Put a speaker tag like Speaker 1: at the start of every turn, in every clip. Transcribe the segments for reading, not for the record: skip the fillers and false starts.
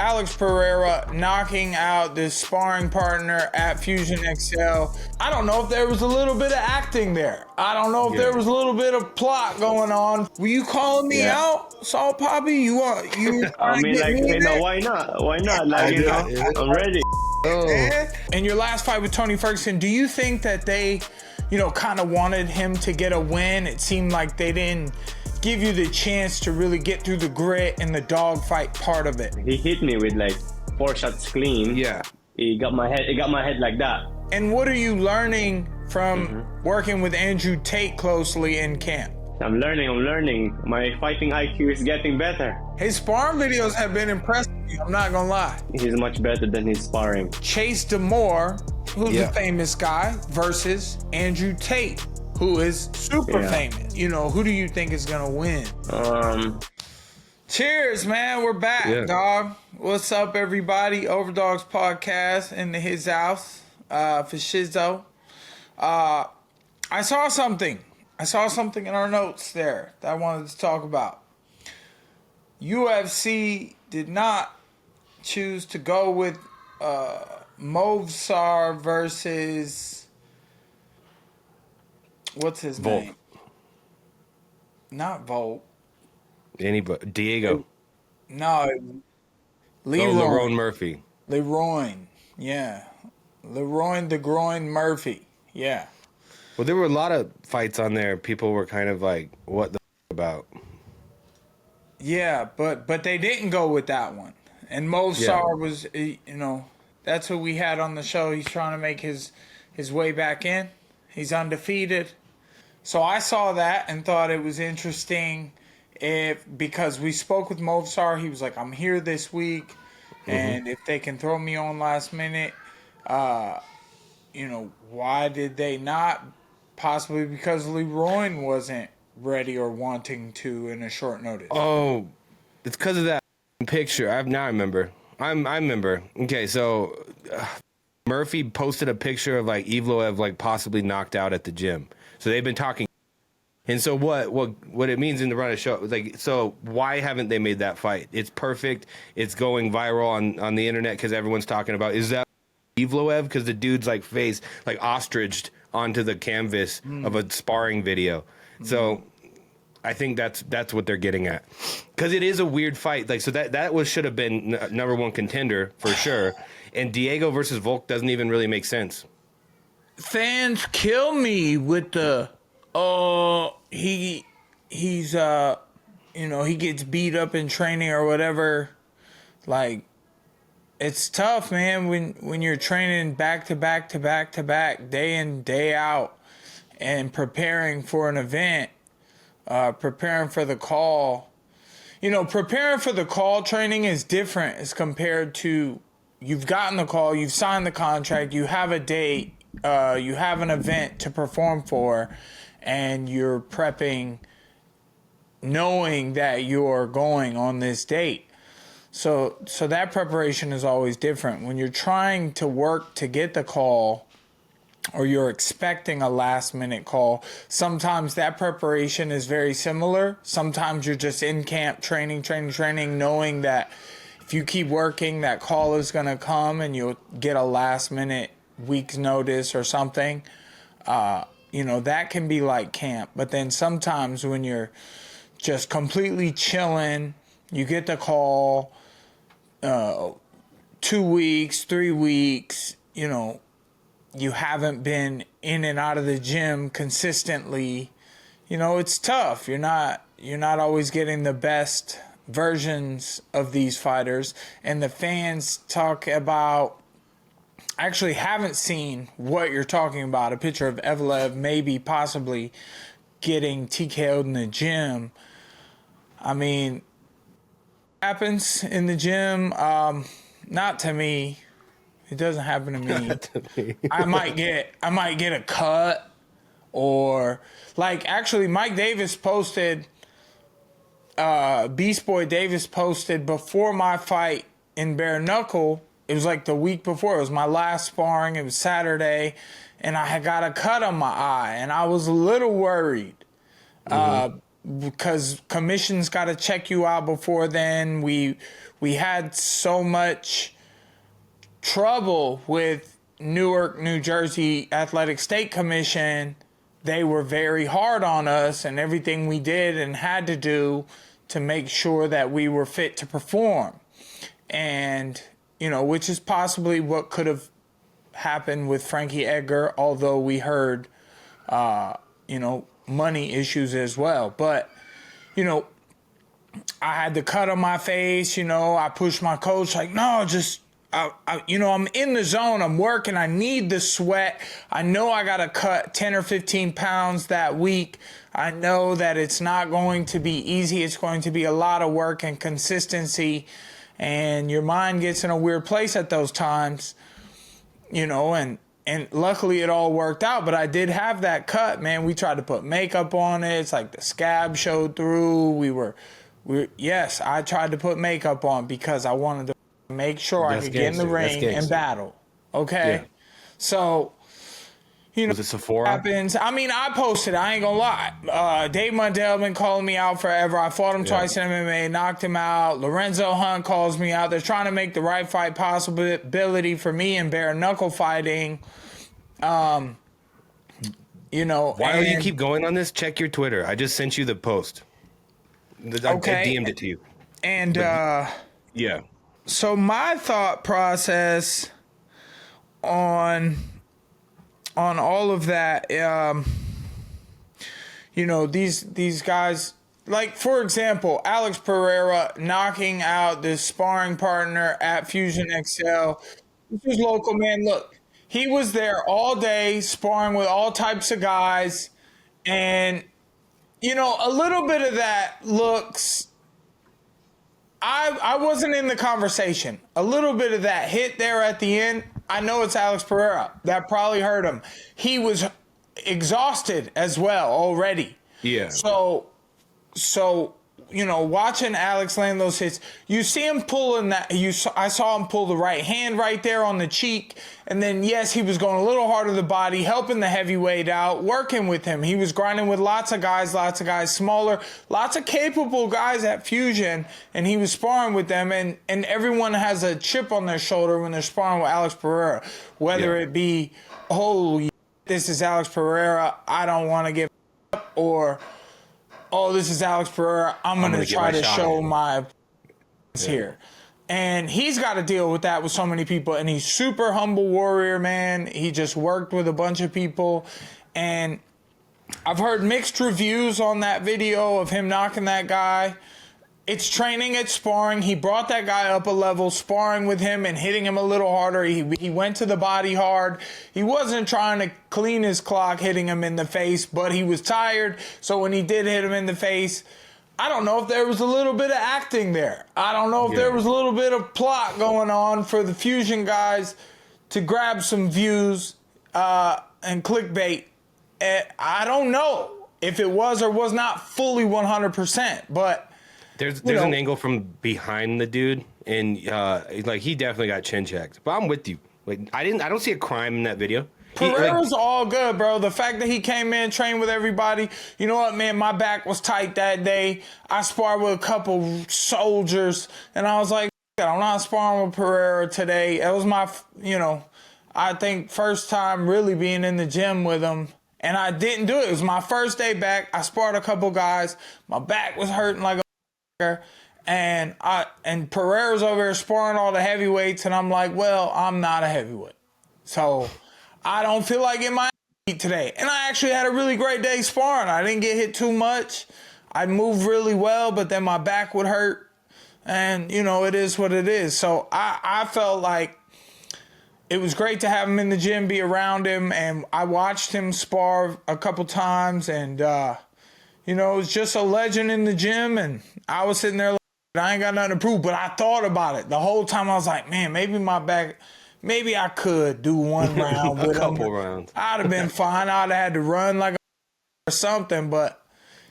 Speaker 1: Alex Pereira knocking out this sparring partner at Fusion XL. I don't know if there was a little bit of acting there. I don't know if there was a little bit of plot going on. Were you calling me out, Salt Papi? You
Speaker 2: I mean, like, you know, why not? Why not? Like, you know, I'm ready.
Speaker 1: In your last fight with Tony Ferguson, do you think that they, you know, kind of wanted him to get a win? It seemed like they didn't give you the chance to really get through the grit and the dogfight part of it.
Speaker 2: He hit me with like 4 shots clean.
Speaker 3: Yeah.
Speaker 2: He got my head like that.
Speaker 1: And what are you learning from working with Andrew Tate closely in camp?
Speaker 2: I'm learning. My fighting IQ is getting better.
Speaker 1: His sparring videos have been impressive, I'm not gonna lie.
Speaker 2: He's much better than his sparring.
Speaker 1: Chase Demoor, who's a famous guy, versus Andrew Tate, who is super famous. You know, who do you think is gonna win? Cheers, man. We're back, dog. What's up, everybody? Overdogs podcast in his house for Shizzo. I saw something in our notes there that I wanted to talk about. UFC did not choose to go with Movsar versus what's his name? Not Volt.
Speaker 3: Anybody? Diego.
Speaker 1: No.
Speaker 3: Lerone Murphy.
Speaker 1: Lerone. Yeah. Lerone the Groin Murphy. Yeah.
Speaker 3: Well, there were a lot of fights on there. People were kind of like, what the about?
Speaker 1: Yeah, but they didn't go with that one. And Movsar was, you know, that's who we had on the show. He's trying to make his way back in. He's undefeated. So I saw that and thought it was interesting because we spoke with Movsar. He was like, I'm here this week, and if they can throw me on last minute, you know, why did they not? Possibly because Lerone wasn't ready or wanting to in a short notice.
Speaker 3: Oh, it's because of that picture. I remember. I remember. Okay, so Murphy posted a picture of like Evloev like possibly knocked out at the gym. So they've been talking. And so what it means in the run of show, like, so why haven't they made that fight? It's perfect. It's going viral on the internet because everyone's talking about, is that Evloev? Because the dude's like face like ostriched onto the canvas of a sparring video. So I think that's what they're getting at, because it is a weird fight. Like, so that should have been number one contender for sure. And Diego versus Volk doesn't even really make sense.
Speaker 1: Fans kill me with the he's you know, he gets beat up in training or whatever. Like, it's tough, man, when you're training back to back to back to back, day in, day out, and preparing for an event, preparing for the call. You know, preparing for the call training is different as compared to you've gotten the call, you've signed the contract, you have a date, you have an event to perform for, and you're prepping knowing that you're going on this date. So that preparation is always different. When you're trying to work to get the call, or you're expecting a last minute call, sometimes that preparation is very similar. Sometimes you're just in camp training, knowing that if you keep working, that call is going to come and you'll get a last minute week's notice or something. You know, that can be like camp. But then sometimes when you're just completely chilling, you get the call, 2 weeks, 3 weeks, you know, you haven't been in and out of the gym consistently. You know, it's tough. You're not always getting the best versions of these fighters. And the fans talk about, I actually haven't seen what you're talking about, a picture of Evloev maybe possibly getting TKO'd in the gym. I mean, happens in the gym, not to me. It doesn't happen to me.
Speaker 3: Not to me.
Speaker 1: I might get a cut, or like, actually Mike Davis posted, Beast Boy Davis posted before my fight in bare knuckle. It was like the week before. It was my last sparring. It was Saturday, and I had got a cut on my eye, and I was a little worried. because commission's got to check you out before then. We had so much trouble with Newark, New Jersey Athletic State Commission. They were very hard on us and everything we did and had to do to make sure that we were fit to perform. And, you know, which is possibly what could have happened with Frankie Edgar, although we heard, you know, money issues as well. But, you know, I had the cut on my face, you know, I pushed my coach like, no, just, you know, I'm in the zone, I'm working, I need the sweat. I know I got to cut 10 or 15 pounds that week. I know that it's not going to be easy. It's going to be a lot of work and consistency. And your mind gets in a weird place at those times, you know, and luckily it all worked out. But I did have that cut, man. We tried to put makeup on it. It's like the scab showed through. Yes, I tried to put makeup on because I wanted to make sure I could get in the ring and battle. Okay. Yeah. So, you know,
Speaker 3: was it Sephora?
Speaker 1: Happens. I mean, I posted, I ain't gonna lie. Dave Mundell been calling me out forever. I fought him twice in MMA, knocked him out. Lorenzo Hunt calls me out. They're trying to make the right fight possibility for me in bare knuckle fighting. You know.
Speaker 3: Why do you keep going on this? Check your Twitter. I just sent you the post. I DM'd it to you.
Speaker 1: And
Speaker 3: yeah.
Speaker 1: So my thought process on all of that, you know, these guys, like, for example, Alex Pereira knocking out this sparring partner at Fusion XL. This was local, man. Look, he was there all day sparring with all types of guys. And, you know, a little bit of that looks... I wasn't in the conversation. A little bit of that hit there at the end. I know it's Alex Pereira. That probably hurt him. He was exhausted as well already.
Speaker 3: Yeah.
Speaker 1: So you know, watching Alex land those hits, you see him pulling that. I saw him pull the right hand right there on the cheek, and then yes, he was going a little harder to the body, helping the heavyweight out, working with him. He was grinding with lots of guys smaller, lots of capable guys at Fusion, and he was sparring with them. And everyone has a chip on their shoulder when they're sparring with Alex Pereira, whether it be, oh, this is Alex Pereira, I don't want to give up, or, oh, this is Alex Pereira, I'm going to try to show my here. And he's got to deal with that with so many people. And he's super humble warrior, man. He just worked with a bunch of people. And I've heard mixed reviews on that video of him knocking that guy. It's training, it's sparring. He brought that guy up a level, sparring with him and hitting him a little harder. He went to the body hard. He wasn't trying to clean his clock hitting him in the face, but he was tired. So when he did hit him in the face, I don't know if there was a little bit of acting there. I don't know if there was a little bit of plot going on for the Fusion guys to grab some views and clickbait. I don't know if it was or was not fully 100%, but...
Speaker 3: There's an angle from behind the dude, and like, he definitely got chin checked. But I'm with you. Like, I don't see a crime in that video.
Speaker 1: Pereira's all good, bro. The fact that he came in, trained with everybody. You know what, man? My back was tight that day. I sparred with a couple soldiers, and I was like, I'm not sparring with Pereira today. That was my, you know, I think first time really being in the gym with him. And I didn't do it. It was my first day back. I sparred a couple guys. My back was hurting like a and Pereira's over here sparring all the heavyweights, and I'm like, well, I'm not a heavyweight, so I don't feel like getting my beat today. And I actually had a really great day sparring. I didn't get hit too much. I moved really well, but then my back would hurt, and you know, it is what it is. So I felt like it was great to have him in the gym, be around him, and I watched him spar a couple times, and you know, it was just a legend in the gym, and I was sitting there like, I ain't got nothing to prove, but I thought about it. The whole time I was like, man, maybe my back, maybe I could do one round with him.
Speaker 3: A couple rounds.
Speaker 1: I'd have been fine. I'd have had to run like a or something, but,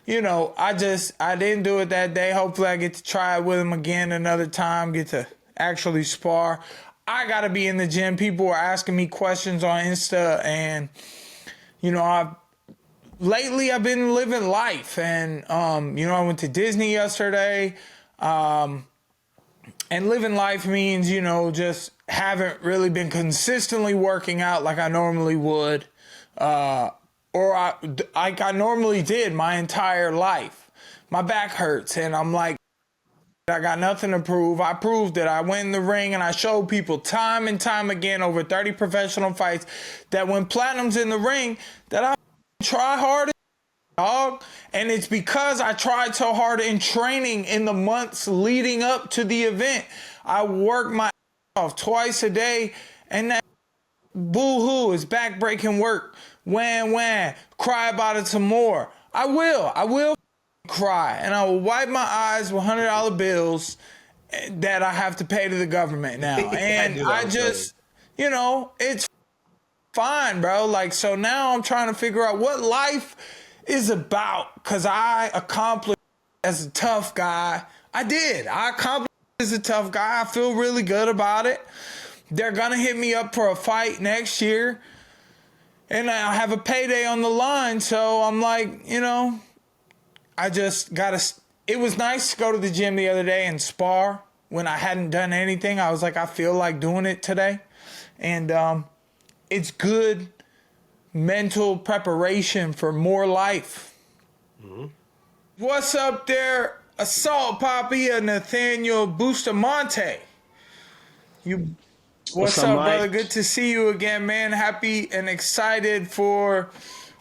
Speaker 1: you know, I didn't do it that day. Hopefully I get to try it with him again another time, get to actually spar. I got to be in the gym. People were asking me questions on Insta, and, you know, lately I've been living life, and you know, I went to Disney yesterday. And living life means, you know, just haven't really been consistently working out like I normally would, like I normally did my entire life. My back hurts, and I'm like, I got nothing to prove. I proved that I went in the ring, and I showed people time and time again over 30 professional fights that when Platinum's in the ring, that I try hard, dog. And it's because I tried so hard in training in the months leading up to the event. I worked my ass off twice a day, and that boo-hoo is back-breaking work. Wham, cry about it some more. I will cry, and I will wipe my eyes with $100 bills that I have to pay to the government now. And I just, you know, it's fine, bro. Like, so now I'm trying to figure out what life is about, because I accomplished as a tough guy. I accomplished as a tough guy. I feel really good about it. They're gonna hit me up for a fight next year, and I have a payday on the line. So I'm like, you know, I just gotta. It was nice to go to the gym the other day and spar when I hadn't done anything. I was like, I feel like doing it today, and it's good mental preparation for more life. Mm-hmm. What's up there, Salt Papi and Nathaniel Bustamante? What's up, brother? Good to see you again, man. Happy and excited for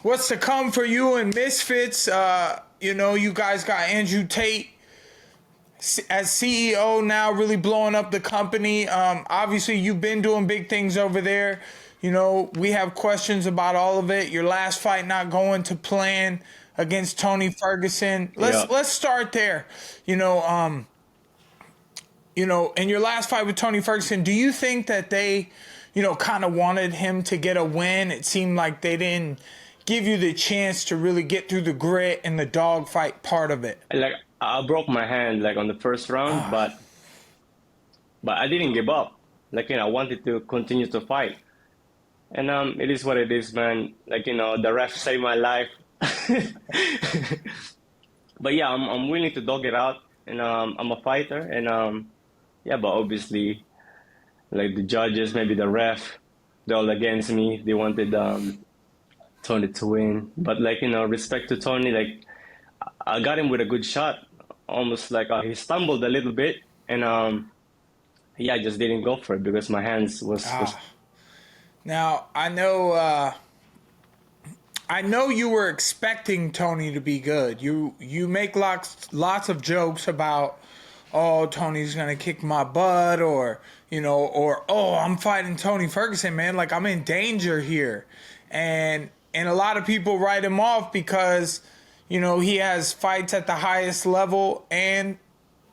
Speaker 1: what's to come for you and Misfits. You know, you guys got Andrew Tate as CEO now, really blowing up the company. Obviously, you've been doing big things over there. You know, we have questions about all of it. Your last fight not going to plan against Tony Ferguson. Let's start there. You know, in your last fight with Tony Ferguson, do you think that they, you know, kind of wanted him to get a win? It seemed like they didn't give you the chance to really get through the grit and the dogfight part of it.
Speaker 2: Like, I broke my hand like on the first round, but I didn't give up. Like, you know, I wanted to continue to fight. And it is what it is, man. Like, you know, the ref saved my life. But yeah, I'm willing to dog it out, and I'm a fighter, and yeah, but obviously, like the judges, maybe the ref, they're all against me. They wanted Tony to win, but like, you know, respect to Tony. Like, I got him with a good shot, almost like he stumbled a little bit, and yeah, I just didn't go for it because my hands was.
Speaker 1: Now, I know you were expecting Tony to be good. You make lots of jokes about, oh, Tony's going to kick my butt, or, you know, or, oh, I'm fighting Tony Ferguson, man. Like, I'm in danger here. And a lot of people write him off because, you know, he has fights at the highest level, and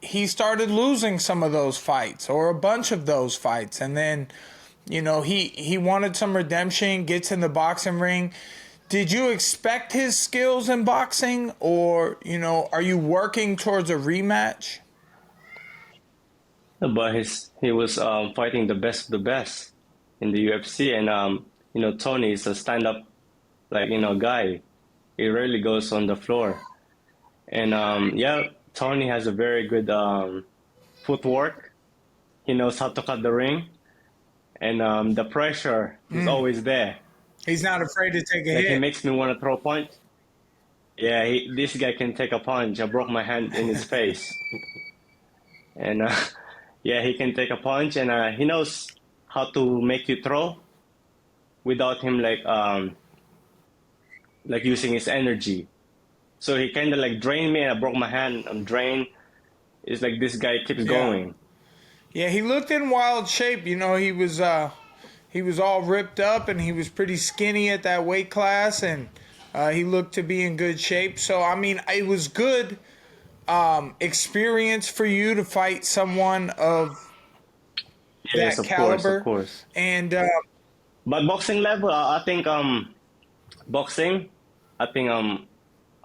Speaker 1: he started losing some of those fights, or a bunch of those fights. And then, you know, he wanted some redemption, gets in the boxing ring. Did you expect his skills in boxing, or, you know, are you working towards a rematch?
Speaker 2: But he was fighting the best of the best in the UFC, and you know, Tony is a stand-up, like, you know, guy. He rarely goes on the floor, and yeah, Tony has a very good footwork. He knows how to cut the ring, and the pressure is always there.
Speaker 1: He's not afraid to take a hit.
Speaker 2: He makes me want to throw a punch. Yeah, this guy can take a punch. I broke my hand in his face. And yeah, he can take a punch, and he knows how to make you throw without him like using his energy. So he kind of like drained me, and I broke my hand. I'm drained. It's like this guy keeps going.
Speaker 1: Yeah, he looked in wild shape. You know, he was all ripped up, and he was pretty skinny at that weight class, and he looked to be in good shape. So, I mean, it was good experience for you to fight someone of that caliber.
Speaker 2: Of course.
Speaker 1: And
Speaker 2: but boxing level, I think boxing, I think I'm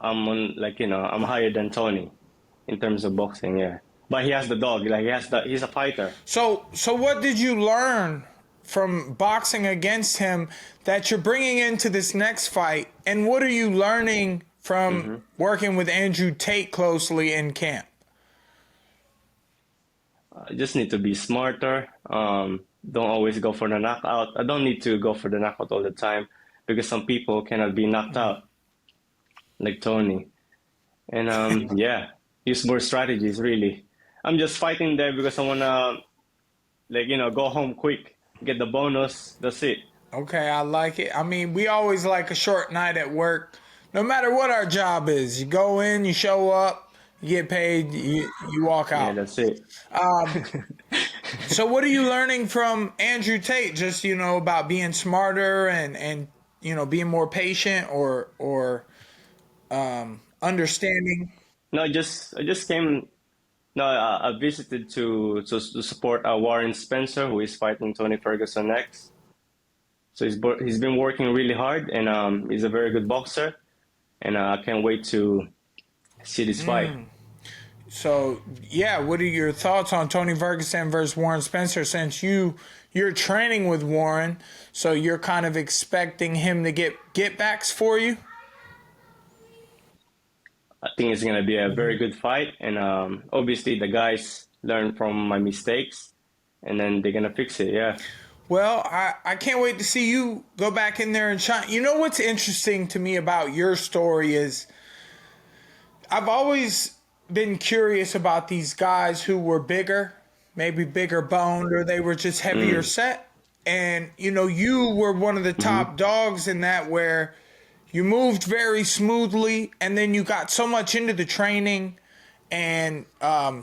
Speaker 2: on, like, you know, I'm higher than Tony in terms of boxing. Yeah, but he has the dog. Like, he's a fighter.
Speaker 1: So what did you learn from boxing against him that you're bringing into this next fight? And what are you learning from working with Andrew Tate closely in camp?
Speaker 2: I just need to be smarter. Don't always go for the knockout. I don't need to go for the knockout all the time because some people cannot be knocked out, like Tony. And yeah, use more strategies, really. I'm just fighting there because I wanna, like, go home quick, get the bonus. That's it.
Speaker 1: Okay, I like it. I mean, we always like a short night at work, no matter what our job is. You go in, you show up, you get paid, you walk
Speaker 2: Yeah,
Speaker 1: out.
Speaker 2: that's it.
Speaker 1: So what are you learning from Andrew Tate? Just, about being smarter and being more patient or understanding.
Speaker 2: No, I just came. No, I visited to support Warren Spencer, who is fighting Tony Ferguson next. So he's been working really hard, and he's a very good boxer, and I can't wait to see this fight.
Speaker 1: So yeah, what are your thoughts on Tony Ferguson versus Warren Spencer? Since you're training with Warren, so you're kind of expecting him to get backs for you.
Speaker 2: I think it's gonna be a very good fight, and obviously the guys learn from my mistakes, and then they're gonna fix it. Yeah.
Speaker 1: Well, I can't wait to see you go back in there and shine. You know what's interesting to me about your story is I've always been curious about these guys who were bigger, maybe bigger boned, or they were just heavier set. And, you were one of the top dogs in that where you moved very smoothly and then you got so much into the training and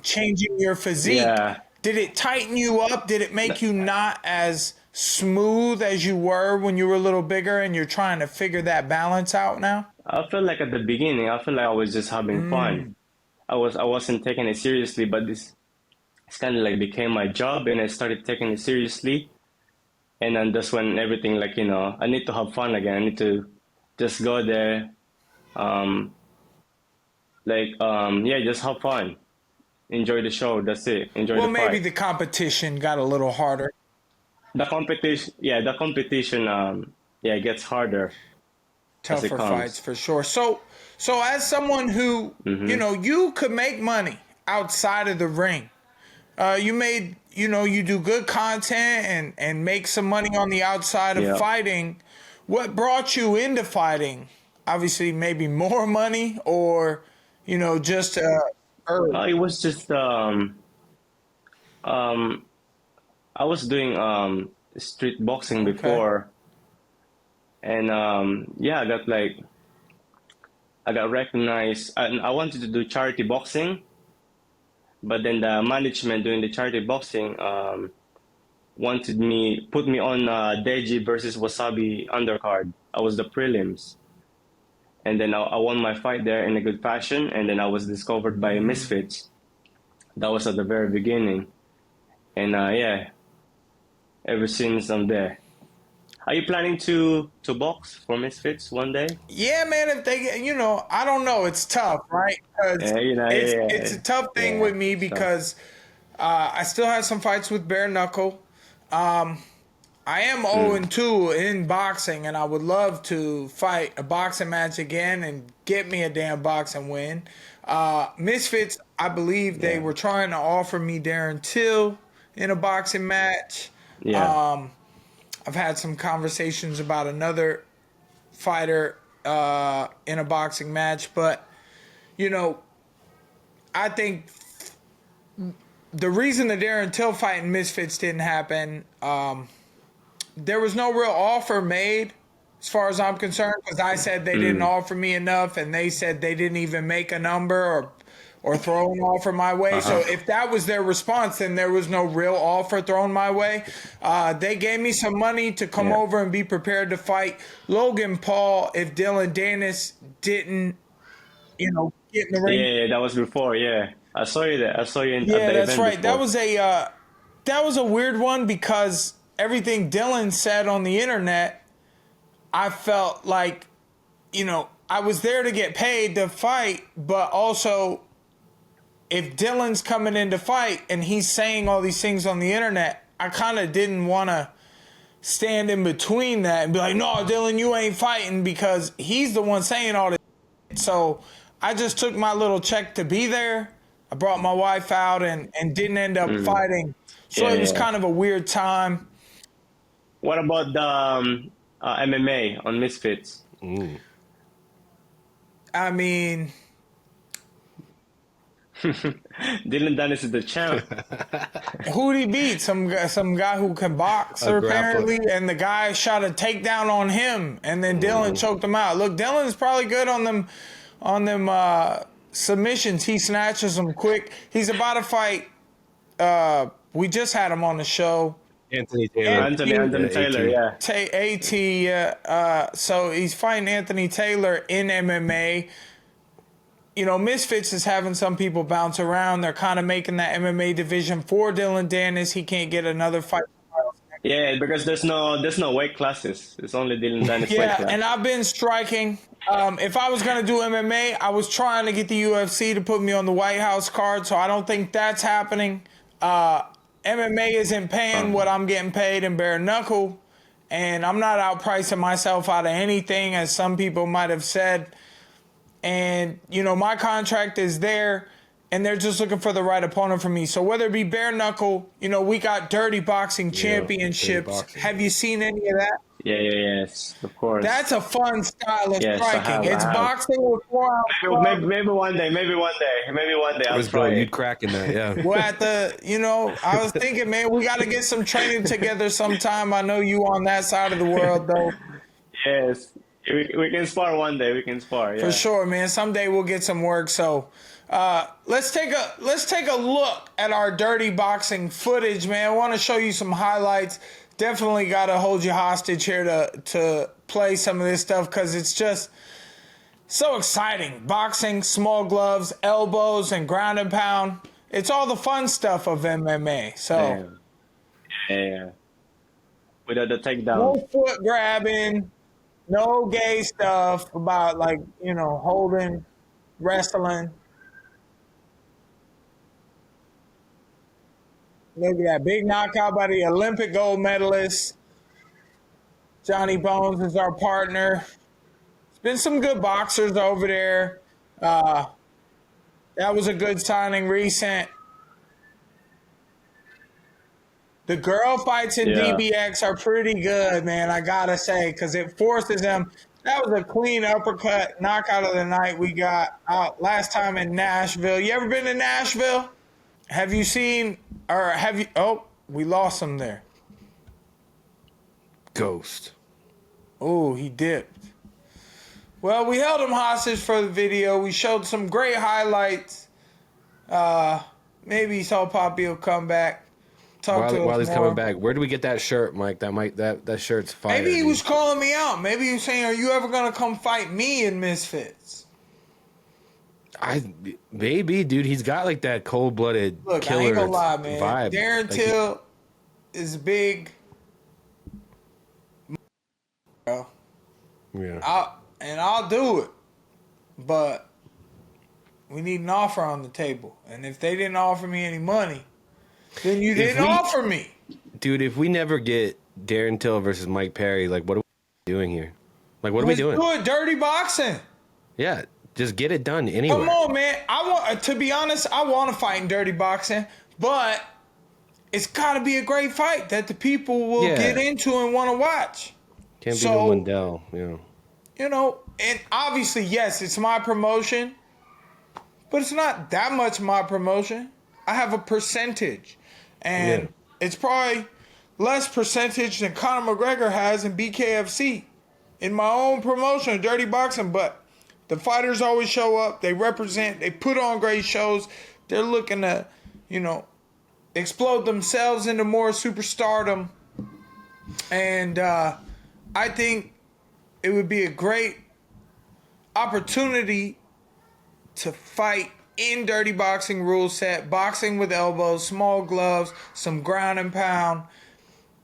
Speaker 1: changing your physique.
Speaker 2: Yeah.
Speaker 1: Did it tighten you up? Did it make you not as smooth as you were when you were a little bigger and you're trying to figure that balance out now?
Speaker 2: I feel like at the beginning, I feel like I was just having fun. I wasn't taking it seriously, but it's kind of like became my job, and I started taking it seriously. And then that's when everything, like, I need to have fun again. I need to just go there, yeah, just have fun, enjoy the show. That's it. Enjoy
Speaker 1: Well,
Speaker 2: the
Speaker 1: maybe
Speaker 2: fight.
Speaker 1: the competition got a little harder.
Speaker 2: The competition, yeah, it gets harder as it
Speaker 1: Tougher fights
Speaker 2: comes.
Speaker 1: for sure. So as someone who, you could make money outside of the ring. You do good content and make some money on the outside of
Speaker 2: Yeah.
Speaker 1: fighting. What brought you into fighting? Obviously, maybe more money or, just urge.
Speaker 2: It was just um, I was doing street boxing
Speaker 1: Okay.
Speaker 2: before, and yeah, I got recognized, and I wanted to do charity boxing, but then the management doing the charity boxing put me on Deji versus Wasabi undercard. I was the prelims, and then I won my fight there in a good fashion, and then I was discovered by Misfits. That was at the very beginning, and yeah, ever since I'm there. Are you planning to box for Misfits one day?
Speaker 1: Yeah, man, if they get, I don't know. It's tough, right? Because
Speaker 2: Yeah,
Speaker 1: it's a tough thing
Speaker 2: yeah.
Speaker 1: with me
Speaker 2: So,
Speaker 1: because I still have some fights with bare knuckle. I am 0-2 in boxing, and I would love to fight a boxing match again and get me a damn boxing win. Misfits, I believe they
Speaker 2: yeah,
Speaker 1: were trying to offer me Darren Till in a boxing match.
Speaker 2: yeah,
Speaker 1: I've had some conversations about another fighter in a boxing match, but I think the reason the Darren Till fight in Misfits didn't happen, there was no real offer made as far as I'm concerned, because I said they didn't offer me enough, and they said they didn't even make a number or throw an offer my way. So
Speaker 2: uh-huh,
Speaker 1: if that was their response, then there was no real offer thrown my way. They gave me some money to come
Speaker 2: yeah,
Speaker 1: over and be prepared to fight Logan Paul if Dillon Danis didn't, get in the ring.
Speaker 2: yeah. That was before. Yeah, I saw you there. I saw you at
Speaker 1: Yeah,
Speaker 2: the
Speaker 1: that's
Speaker 2: event
Speaker 1: right.
Speaker 2: before.
Speaker 1: That was a weird one because everything Dillon said on the internet, I felt like, I was there to get paid to fight, but also if Dillon's coming in to fight and he's saying all these things on the internet, I kind of didn't want to stand in between that and be like, no, Dillon, you ain't fighting, because he's the one saying all this. So I just took my little check to be there. I brought my wife out and didn't end up fighting. So it was kind of a weird time.
Speaker 2: What about the MMA on Misfits?
Speaker 1: I mean,
Speaker 2: Dillon Danis is the champ.
Speaker 1: who'd he beat? Some guy who can box, apparently, and the guy shot a takedown on him, and then Dillon choked him out. Look, Dillon's probably good on them submissions. He snatches them quick. He's about to fight. We just had him on the show.
Speaker 3: Anthony Taylor.
Speaker 2: Anthony Taylor, yeah.
Speaker 1: So he's fighting Anthony Taylor in MMA. You know, Misfits is having some people bounce around. They're kind of making that MMA division for Dillon Danis. He can't get another fight.
Speaker 2: Yeah, because there's no weight classes. It's only Dillon Danis weight class.
Speaker 1: And I've been striking. If I was going to do MMA, I was trying to get the UFC to put me on the White House card, so I don't think that's happening. MMA isn't paying what I'm getting paid in bare knuckle, and I'm not outpricing myself out of anything, as some people might have said. And, you know, my contract is there, and they're just looking for the right opponent for me. So whether it be bare knuckle, you know, we got Dirty Boxing Championships.
Speaker 3: Dirty Boxing.
Speaker 1: Have you seen any of that?
Speaker 2: Yes, of course.
Speaker 1: That's a fun style of
Speaker 2: Yes, I
Speaker 1: striking.
Speaker 2: have,
Speaker 1: It's
Speaker 2: I have.
Speaker 1: boxing with 4 ounce.
Speaker 2: Maybe one day.
Speaker 3: I
Speaker 2: I'll
Speaker 3: was
Speaker 2: try
Speaker 3: bro,
Speaker 2: it.
Speaker 3: you'd crack in that, yeah.
Speaker 1: Well, I was thinking, man, we got to get some training together sometime. I know you on that side of the world, though.
Speaker 2: Yes, we can spar one day. We can spar. Yeah.
Speaker 1: For sure, man. Someday we'll get some work. So let's take a look at our Dirty Boxing footage, man. I want to show you some highlights. Definitely got to hold you hostage here to play some of this stuff, because it's just so exciting. Boxing, small gloves, elbows, and ground and pound. It's all the fun stuff of MMA. So
Speaker 2: Yeah. Without the takedown.
Speaker 1: no foot grabbing, no gay stuff about, like, you know, holding, wrestling. Look at that big knockout by the Olympic gold medalist. Johnny Bones is our partner. There's been some good boxers over there. That was a good signing recent. The girl fights in DBX are pretty good, man, I gotta say, because it forces them. That was a clean uppercut knockout of the night we got out last time in Nashville. You ever been to Nashville? Have you seen, or have you, oh, we lost him there.
Speaker 3: Ghost.
Speaker 1: Oh, he dipped. Well, we held him hostage for the video. We showed some great highlights. Maybe Salt Papi will come back.
Speaker 3: While he's coming back, where do we get that shirt, Mike? That shirt's fire.
Speaker 1: Maybe he was calling me out. Maybe he was saying, "Are you ever gonna come fight me in Misfits?"
Speaker 3: Maybe, dude. He's got like that cold-blooded
Speaker 1: Look,
Speaker 3: killer
Speaker 1: I ain't gonna lie, man.
Speaker 3: vibe.
Speaker 1: Darren Till is big. Bro.
Speaker 3: Yeah.
Speaker 1: I'll do it, but we need an offer on the table. And if they didn't offer me any money, then you didn't offer me.
Speaker 3: Dude, if we never get Darren Till versus Mike Perry, like, what are we doing here? Like, what are we doing?
Speaker 1: Let's do it, Dirty Boxing.
Speaker 3: Yeah, just get it done anyway.
Speaker 1: Come on, man. To be honest, I want to fight in Dirty Boxing, but it's got to be a great fight that the people will get into and want to watch.
Speaker 3: Can't be no Lindell,
Speaker 1: You know, and obviously, yes, it's my promotion, but it's not that much my promotion. I have a percentage, and it's probably less percentage than Conor McGregor has in BKFC in my own promotion, Dirty Boxing, but the fighters always show up. They represent. They put on great shows. They're looking to, explode themselves into more superstardom. And I think it would be a great opportunity to fight in Dirty Boxing rule set, boxing with elbows, small gloves, some ground and pound.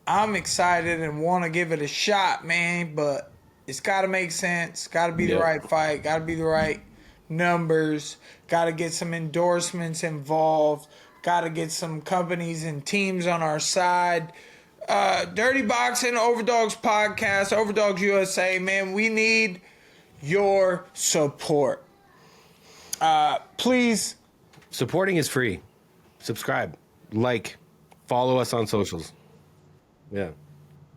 Speaker 1: I'm excited and want to give it a shot, man, but it's got to make sense. Got to be the right fight. Got to be the right numbers. Got to get some endorsements involved. Got to get some companies and teams on our side. Dirty Boxing, Overdogs podcast, Overdogs USA, man, we need your support. Please.
Speaker 3: Supporting is free. Subscribe, like, follow us on socials. Yeah.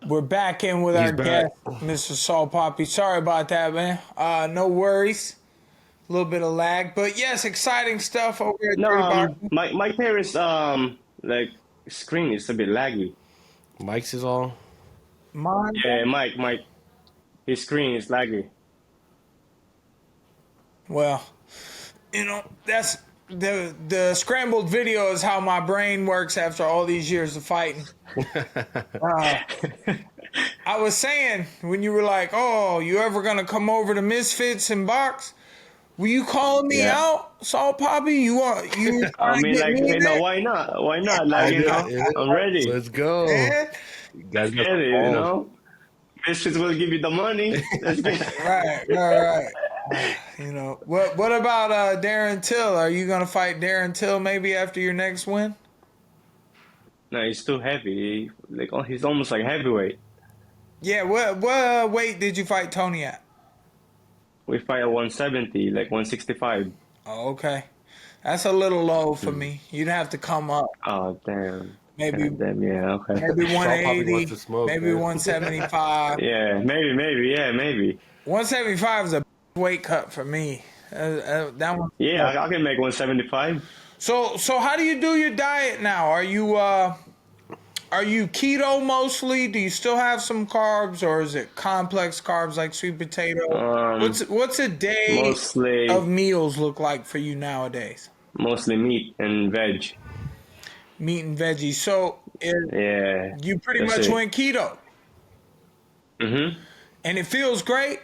Speaker 1: We're back in with our guest, Mr. Salt Papi. Sorry about that, man. No worries. A little bit of lag, but yes, exciting stuff over here.
Speaker 2: No, my parents like screen is a bit laggy.
Speaker 3: Mike's is all.
Speaker 1: Mine?
Speaker 2: Yeah, Mike, his screen is laggy.
Speaker 1: Well, you know, that's the scrambled video is how my brain works after all these years of fighting. I was saying when you were like, "Oh, you ever gonna come over to Misfits and box?" Were you calling me out, Salt Papi? You want you?
Speaker 2: I mean, like, you know, why not? Why not? Like, you know, I'm ready.
Speaker 3: Let's go.
Speaker 1: Man?
Speaker 3: You guys got
Speaker 2: Ready, you know. Misfits will give you the money. Let's get
Speaker 1: Right. You know what about Darren Till? Are you gonna fight Darren Till maybe after your next win?
Speaker 2: No, he's too heavy. Like, oh, he's almost like heavyweight.
Speaker 1: Yeah. What weight did you fight Tony at?
Speaker 2: We fight at 170, like 165.
Speaker 1: Oh, okay. That's a little low for me. You'd have to come up.
Speaker 2: Oh, damn.
Speaker 1: Maybe
Speaker 2: God damn, yeah, okay.
Speaker 1: maybe
Speaker 3: Probably wants
Speaker 1: 180,
Speaker 3: to smoke,
Speaker 1: maybe
Speaker 3: man.
Speaker 1: 175.
Speaker 2: Yeah, maybe.
Speaker 1: 175 is a weight cut for me. That one.
Speaker 2: Yeah, I can make 175.
Speaker 1: So how do you do your diet now? Are you keto mostly? Do you still have some carbs, or is it complex carbs like sweet potato? What's a day
Speaker 2: Mostly
Speaker 1: of meals look like for you nowadays?
Speaker 2: Mostly meat and veg.
Speaker 1: Meat and veggies. So
Speaker 2: Yeah.
Speaker 1: you pretty
Speaker 2: that's
Speaker 1: much
Speaker 2: it.
Speaker 1: went keto, and it feels great.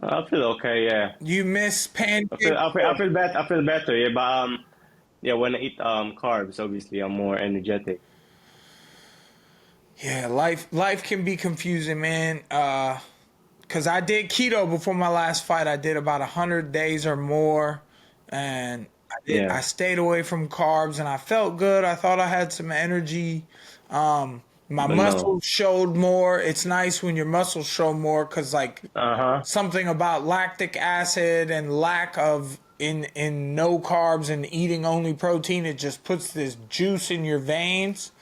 Speaker 2: I feel okay, yeah.
Speaker 1: You miss pancakes.
Speaker 2: I feel better, yeah, but yeah, when I eat carbs, obviously I'm more energetic.
Speaker 1: Yeah, life can be confusing, man. Cause I did keto before my last fight. I did about 100 days or more, and I stayed away from carbs, and I felt good. I thought I had some energy. My muscles showed more. It's nice when your muscles show more, cause like something about lactic acid and lack of in no carbs and eating only protein, it just puts this juice in your veins.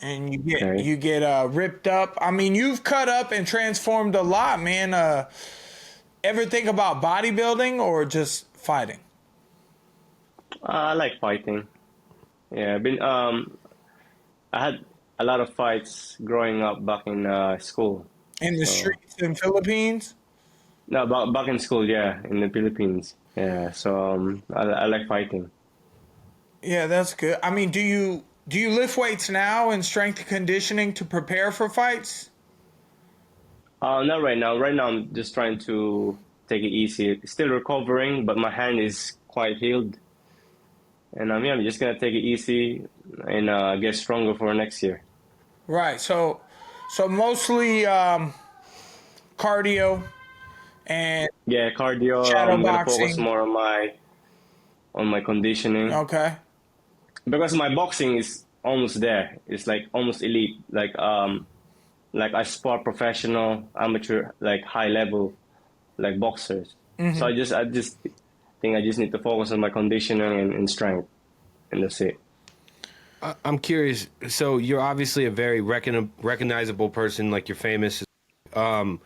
Speaker 1: And you get ripped up. I mean, you've cut up and transformed a lot, man. Ever think about bodybuilding or just fighting?
Speaker 2: I like fighting. Yeah, I had a lot of fights growing up back in school.
Speaker 1: In the streets in Philippines?
Speaker 2: No, back in school, yeah, in the Philippines. Yeah, so I like fighting.
Speaker 1: Yeah, that's good. I mean, do you lift weights now in strength and conditioning to prepare for fights?
Speaker 2: Not right now. Right now, I'm just trying to take it easy. Still recovering, but my hand is quite healed. And I'm just gonna take it easy and get stronger for next year.
Speaker 1: Right. So mostly cardio and
Speaker 2: Yeah, cardio.
Speaker 1: shadow
Speaker 2: I'm gonna focus
Speaker 1: boxing.
Speaker 2: more on my conditioning
Speaker 1: Okay.
Speaker 2: because my boxing is almost there. It's like almost elite. Like I spar professional, amateur, like high level, like boxers. So I just think I just need to focus on my conditioning and strength, and that's it.
Speaker 3: I'm curious. So you're obviously a very recognizable person, like you're famous. And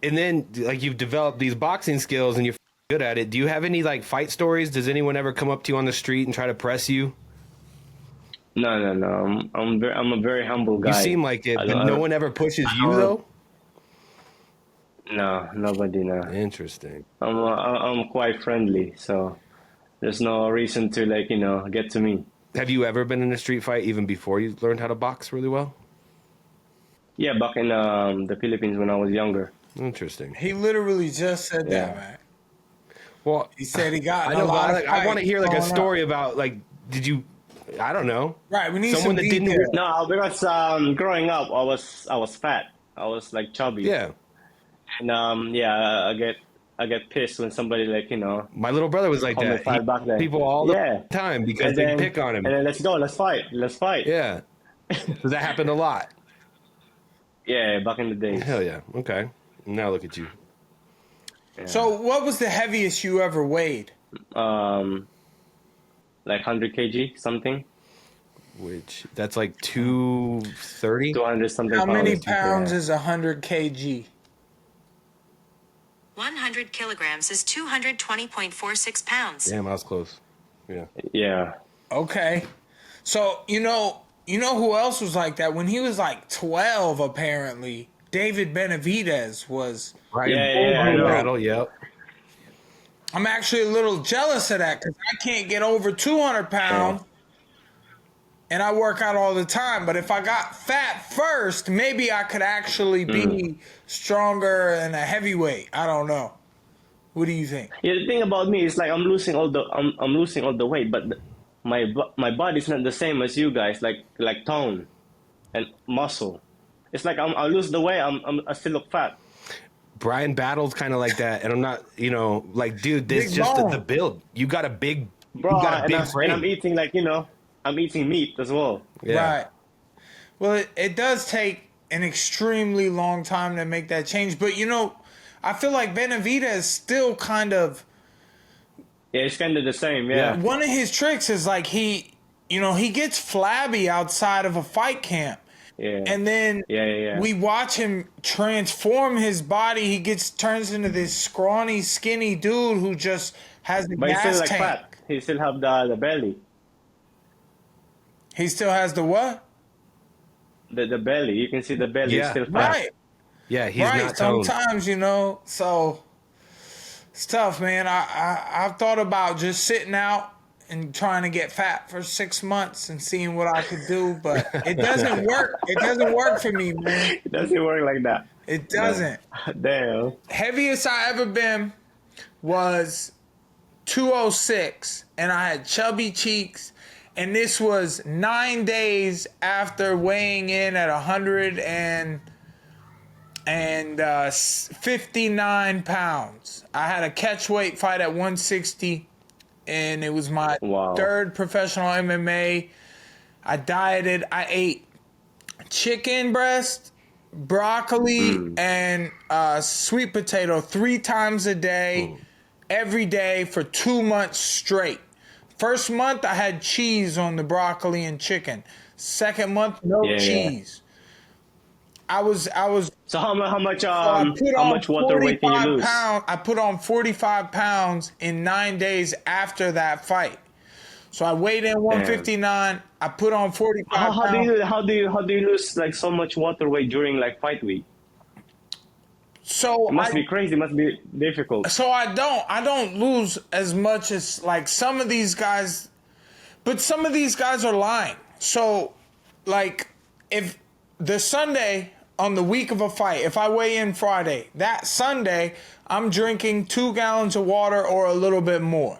Speaker 3: then like you've developed these boxing skills and you're good at it. Do you have any like fight stories? Does anyone ever come up to you on the street and try to press you?
Speaker 2: No. I'm a very humble guy.
Speaker 3: You seem like it, but no one ever pushes you though?
Speaker 2: No, nobody. No.
Speaker 3: Interesting.
Speaker 2: I'm quite friendly, so there's no reason to get to me.
Speaker 3: Have you ever been in a street fight even before you learned how to box really well?
Speaker 2: Yeah, back in the Philippines when I was younger.
Speaker 3: Interesting.
Speaker 1: He literally just said that, man.
Speaker 3: Well,
Speaker 1: He said he got
Speaker 3: I
Speaker 1: a
Speaker 3: know,
Speaker 1: lot
Speaker 3: but
Speaker 1: of
Speaker 3: I want to hear like a
Speaker 1: fights
Speaker 3: story about like, did you? I don't know.
Speaker 1: Right, we need
Speaker 3: Someone
Speaker 1: some
Speaker 3: that didn't.
Speaker 1: details.
Speaker 2: No, because growing up, I was fat. I was like chubby.
Speaker 3: Yeah.
Speaker 2: And I get pissed when somebody
Speaker 3: My little brother was like
Speaker 2: called me
Speaker 3: that.
Speaker 2: fat back then.
Speaker 3: People all the time because they pick on him.
Speaker 2: And then let's go, let's fight.
Speaker 3: Yeah. So that happened a lot.
Speaker 2: Yeah, back in the days.
Speaker 3: Hell yeah. Okay. Now look at you.
Speaker 2: Yeah.
Speaker 1: So what was the heaviest you ever weighed?
Speaker 2: Like 100 kg something,
Speaker 3: Which that's like 230.
Speaker 2: 200 something
Speaker 1: How many
Speaker 2: pounds.
Speaker 1: pounds
Speaker 2: Yeah.
Speaker 1: is 100 kg?
Speaker 4: 100 kilograms is 220.46 pounds.
Speaker 3: Damn, I was close. Yeah.
Speaker 2: Yeah.
Speaker 1: Okay. So, you know who else was like that? When he was like 12, apparently, David Benavidez was.
Speaker 3: Right.
Speaker 2: Yeah, I know.
Speaker 3: Battle. Yep.
Speaker 1: I'm actually a little jealous of that because I can't get over 200 pounds and I work out all the time. But if I got fat first, maybe I could actually be stronger and a heavyweight. I don't know. What do you think?
Speaker 2: Yeah, the thing about me is like I'm losing all the weight, but my body's not the same as you guys. Like tone and muscle. It's like I lose the weight. I still look fat.
Speaker 3: Brian Battle's kind of like that, and I'm not, like, dude, this
Speaker 1: Big
Speaker 3: just
Speaker 1: bone.
Speaker 3: the build. You got a big,
Speaker 2: Bro,
Speaker 3: you got a big
Speaker 2: and
Speaker 3: frame.
Speaker 2: I'm eating like, I'm eating meat as well.
Speaker 3: Yeah.
Speaker 1: Right. Well, it does take an extremely long time to make that change. But, I feel like Benavidez still kind of.
Speaker 2: Yeah, it's kind of the same. Yeah.
Speaker 1: One of his tricks is like he gets flabby outside of a fight camp.
Speaker 2: Yeah.
Speaker 1: And then
Speaker 2: Yeah.
Speaker 1: we watch him transform his body. He turns into this scrawny, skinny dude who just has the
Speaker 2: But he's
Speaker 1: gas
Speaker 2: still like
Speaker 1: tank.
Speaker 2: fat. He still have the belly.
Speaker 1: He still has the what?
Speaker 2: The belly. You can see the belly is
Speaker 3: Yeah.
Speaker 2: still fat.
Speaker 1: Right.
Speaker 3: Yeah, he's
Speaker 1: Right.
Speaker 3: not toned.
Speaker 1: Sometimes, so it's tough, man. I've thought about just sitting out and trying to get fat for 6 months and seeing what I could do, but it doesn't work. It doesn't work for me, man.
Speaker 2: It doesn't work like that.
Speaker 1: It doesn't.
Speaker 2: Damn.
Speaker 1: Heaviest I ever been was 206, and I had chubby cheeks, and this was 9 days after weighing in at 159 pounds. I had a catch weight fight at 160, and it was my third professional MMA. I dieted. I ate chicken breast, broccoli, and sweet potato 3 times a day, every day for 2 months straight. First month, I had cheese on the broccoli and chicken. Second month, no cheese. I was.
Speaker 2: So how much water
Speaker 1: 45
Speaker 2: weight can you lose?
Speaker 1: I put on 45 pounds in 9 days after that fight. So I weighed in 159. I put on 45
Speaker 2: How
Speaker 1: pounds.
Speaker 2: do you lose like so much water weight during like fight week?
Speaker 1: So
Speaker 2: It must be crazy. It must be difficult.
Speaker 1: So I don't lose as much as like some of these guys, but some of these guys are lying. So like if the Sunday on the week of a fight, if I weigh in Friday, that Sunday I'm drinking 2 gallons of water or a little bit more,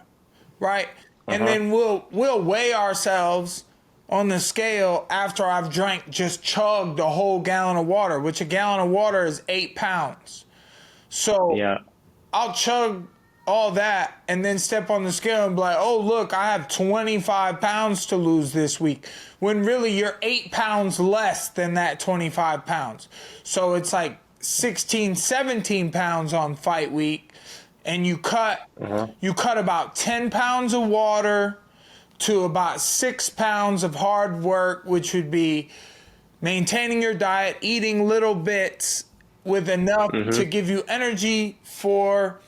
Speaker 1: right? And then we'll weigh ourselves on the scale after I've just chugged a whole gallon of water, which a gallon of water is 8 pounds. So I'll chug all that and then step on the scale and be like, oh, look, I have 25 pounds to lose this week. When really you're 8 pounds less than that 25 pounds. So it's like 16, 17 pounds on fight week. And you cut about 10 pounds of water to about 6 pounds of hard work, which would be maintaining your diet, eating little bits with enough to give you energy for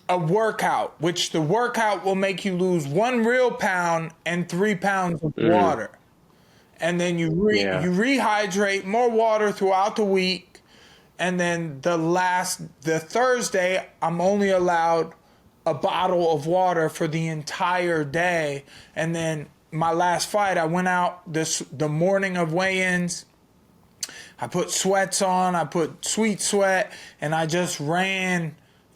Speaker 1: a workout, which the workout will make you lose 1 real pound and 3 pounds of water. And then you rehydrate more water throughout the week. And then the Thursday, I'm only allowed a bottle of water for the entire day. And then my last fight, I went out the morning of weigh-ins. I put sweats on, I put sweet sweat, and I just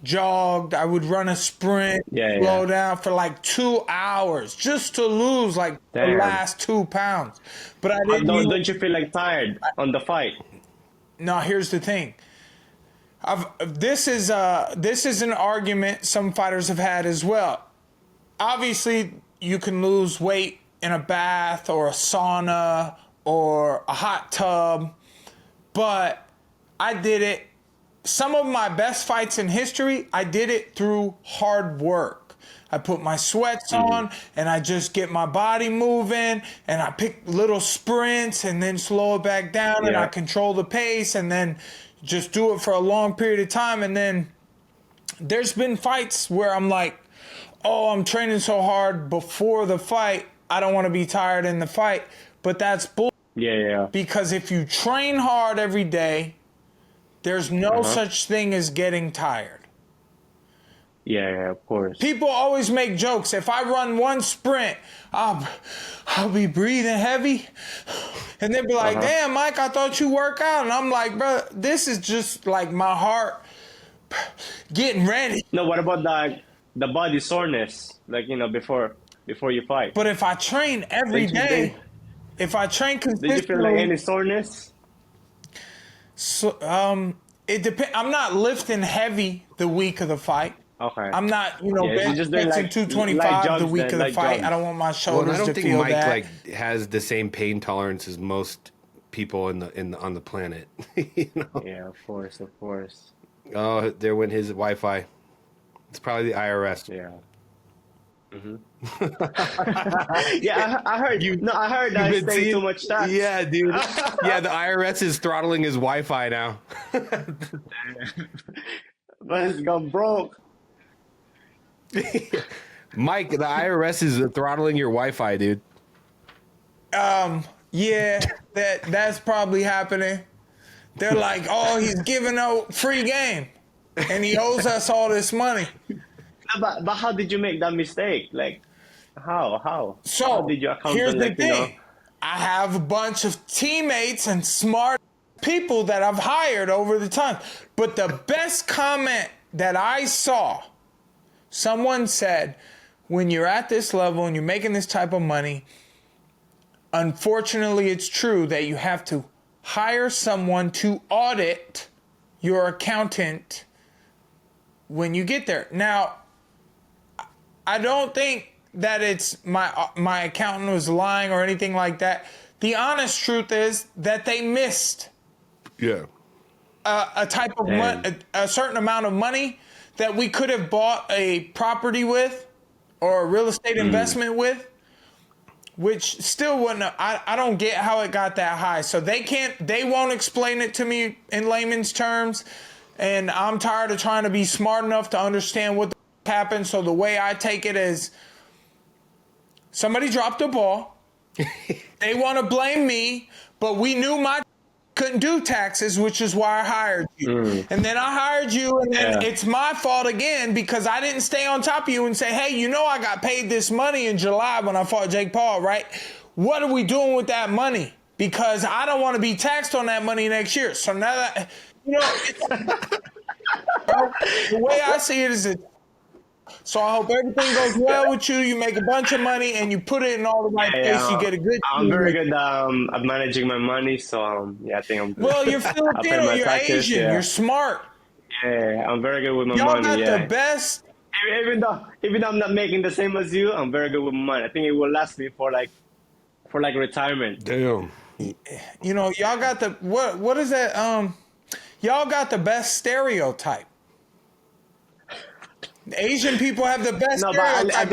Speaker 1: jogged. I would run a sprint, slow down for like 2 hours just to lose like the last 2 pounds. But I didn't.
Speaker 2: Don't you feel like tired on the fight?
Speaker 1: No, here's the thing. This is an argument some fighters have had as well. Obviously, you can lose weight in a bath or a sauna or a hot tub, but I did it. Some of my best fights in history, I did it through hard work. I put my sweats on and I just get my body moving and I pick little sprints and then slow it back down and I control the pace and then just do it for a long period of time. And then there's been fights where I'm like, oh, I'm training so hard before the fight, I don't want to be tired in the fight. But that's bull.
Speaker 2: Yeah.
Speaker 1: Because if you train hard every day, there's no such thing as getting tired.
Speaker 2: Yeah, of course.
Speaker 1: People always make jokes. If I run one sprint, I'll be breathing heavy. And they'll be like, damn, Mike, I thought you work out. And I'm like, bro, this is just like my heart getting ready.
Speaker 2: No, what about the body soreness? Like, before you fight.
Speaker 1: But if I train every day, if I train consistently.
Speaker 2: Did you feel like any soreness?
Speaker 1: So, it depends. I'm not lifting heavy the week of the fight.
Speaker 2: Okay.
Speaker 1: I'm not,
Speaker 2: just
Speaker 1: benching
Speaker 2: like
Speaker 1: 225 the week of the
Speaker 2: light
Speaker 1: fight.
Speaker 2: jumps.
Speaker 1: I don't want my
Speaker 3: Well,
Speaker 1: shoulders
Speaker 3: I don't
Speaker 1: to
Speaker 3: think
Speaker 1: feel
Speaker 3: Mike
Speaker 1: that.
Speaker 3: has the same pain tolerance as most people on the planet.
Speaker 2: Yeah, of course.
Speaker 3: Oh, there went his Wi-Fi. It's probably the IRS.
Speaker 2: Yeah. Yeah, I heard you. No, I heard that I paying too much tax.
Speaker 3: Yeah, dude. Yeah, the IRS is throttling his Wi-Fi now.
Speaker 2: But it's gone broke.
Speaker 3: Mike, the IRS is throttling your Wi-Fi, dude.
Speaker 1: Yeah, that's probably happening. They're like, oh, he's giving out free game, and he owes us all this money.
Speaker 2: But how did you make that mistake? Like, how?
Speaker 1: So
Speaker 2: How did you account
Speaker 1: here's
Speaker 2: for,
Speaker 1: the thing. I have a bunch of teammates and smart people that I've hired over the time. But the best comment that I saw, someone said, when you're at this level and you're making this type of money, unfortunately, it's true that you have to hire someone to audit your accountant when you get there. Now, I don't think that it's my accountant was lying or anything like that. The honest truth is that they missed
Speaker 3: Yeah.
Speaker 1: a type of a certain amount of money that we could have bought a property with or a real estate investment with, which still wouldn't. I don't get how it got that high. So they won't explain it to me in layman's terms, and I'm tired of trying to be smart enough to understand what the happened. So the way I take it is, somebody dropped the ball. They want to blame me, but we knew my couldn't do taxes, which is why I hired you. And then I hired you, and then it's my fault again because I didn't stay on top of you and say, hey, I got paid this money in July when I fought Jake Paul, right? What are we doing with that money? Because I don't want to be taxed on that money next year. So now that, the way I see it is so I hope everything goes well with you. You make a bunch of money and you put it in all the right place. You get a good.
Speaker 2: I'm very good at managing my money, so I think I'm good.
Speaker 1: Well, you're Filipino, you're
Speaker 2: taxes,
Speaker 1: Asian, you're smart.
Speaker 2: Yeah, I'm very good with my
Speaker 1: Y'all
Speaker 2: money.
Speaker 1: got the best.
Speaker 2: Even though I'm not making the same as you, I'm very good with my money. I think it will last me for retirement.
Speaker 3: Damn.
Speaker 1: Y'all got the what is that? Y'all got the best stereotype. Asian people have the best stereotype.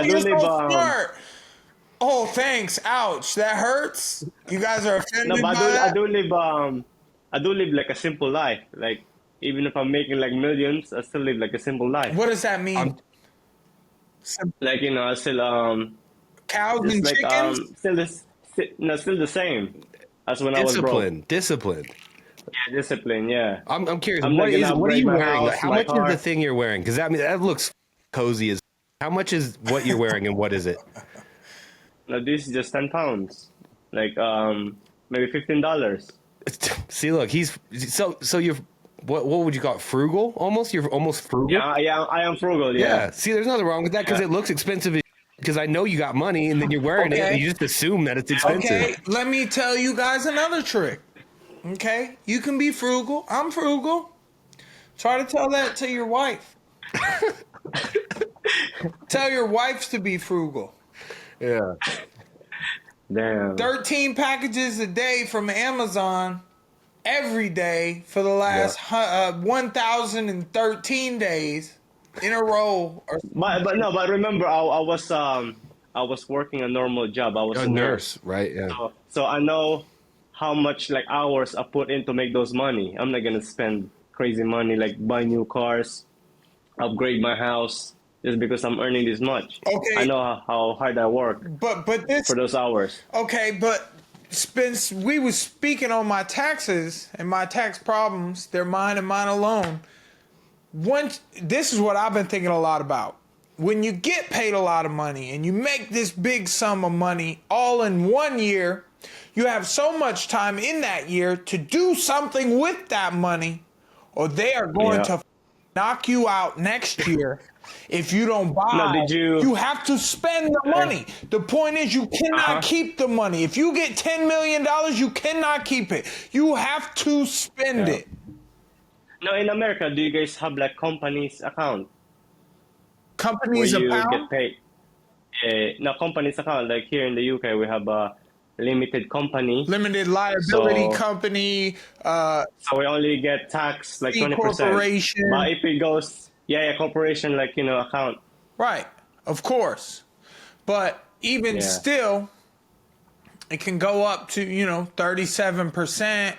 Speaker 1: You're so smart. Oh, thanks. Ouch. That hurts. You guys are offended by that?
Speaker 2: I do live like a simple life. Like, even if I'm making like millions, I still live like a simple life.
Speaker 1: What does that mean?
Speaker 2: Like, I still
Speaker 1: cows and
Speaker 2: like,
Speaker 1: chickens?
Speaker 2: still the same as when I was broke.
Speaker 3: Discipline.
Speaker 2: Yeah, discipline. Yeah.
Speaker 3: I'm curious.
Speaker 2: I'm
Speaker 3: What are you wearing?
Speaker 2: House,
Speaker 3: How much
Speaker 2: car.
Speaker 3: is the thing you're wearing? Because that looks cozy as. How much is what you're wearing and what is it?
Speaker 2: No, this is just 10 pounds. Like maybe $15.
Speaker 3: See, look, he's so you're what would you call it? Frugal? Almost. You're almost frugal.
Speaker 2: Yeah, I am frugal. Yeah.
Speaker 3: See, there's nothing wrong with that because it looks expensive. Because I know you got money and then you're wearing it and you just assume that it's expensive.
Speaker 1: Okay, let me tell you guys another trick. Okay, you can be frugal. I'm frugal. Try to tell that to your wife. Tell your wife to be frugal.
Speaker 3: Yeah.
Speaker 2: Damn.
Speaker 1: 13 packages a day from Amazon every day for the last 1,013 days in a row.
Speaker 2: But remember, I was working a normal job. I was
Speaker 3: A
Speaker 2: a nurse.
Speaker 3: nurse, right? Yeah.
Speaker 2: So I know how much like hours I put in to make those money. I'm not gonna spend crazy money like buy new cars, upgrade my house just because I'm earning this much. I
Speaker 1: Okay,
Speaker 2: know how hard I work
Speaker 1: but this
Speaker 2: for those hours.
Speaker 1: okay, but Spence, we was speaking on my taxes and my tax problems. They're mine and mine alone. This is what I've been thinking a lot about. When you get paid a lot of money and you make this big sum of money all in 1 year, you have so much time in that year to do something with that money, or they are going
Speaker 2: Yeah.
Speaker 1: to knock you out next year. If you don't buy,
Speaker 2: Now, did you?
Speaker 1: have to spend the money. The point is, you cannot keep the money. If you get $10 million, you cannot keep it. You have to spend
Speaker 2: Yeah.
Speaker 1: it.
Speaker 2: Now in America, do you guys have like companies account where
Speaker 1: Companies a
Speaker 2: you
Speaker 1: pound.
Speaker 2: get paid? No, companies account. Like here in the UK, we have a limited company,
Speaker 1: Limited liability
Speaker 2: so
Speaker 1: company,
Speaker 2: so we only get taxed like
Speaker 1: C
Speaker 2: 20%.
Speaker 1: corporation.
Speaker 2: But if it goes, yeah, corporation like account.
Speaker 1: Right, of course. But even
Speaker 2: Yeah.
Speaker 1: still, it can go up to, 37%.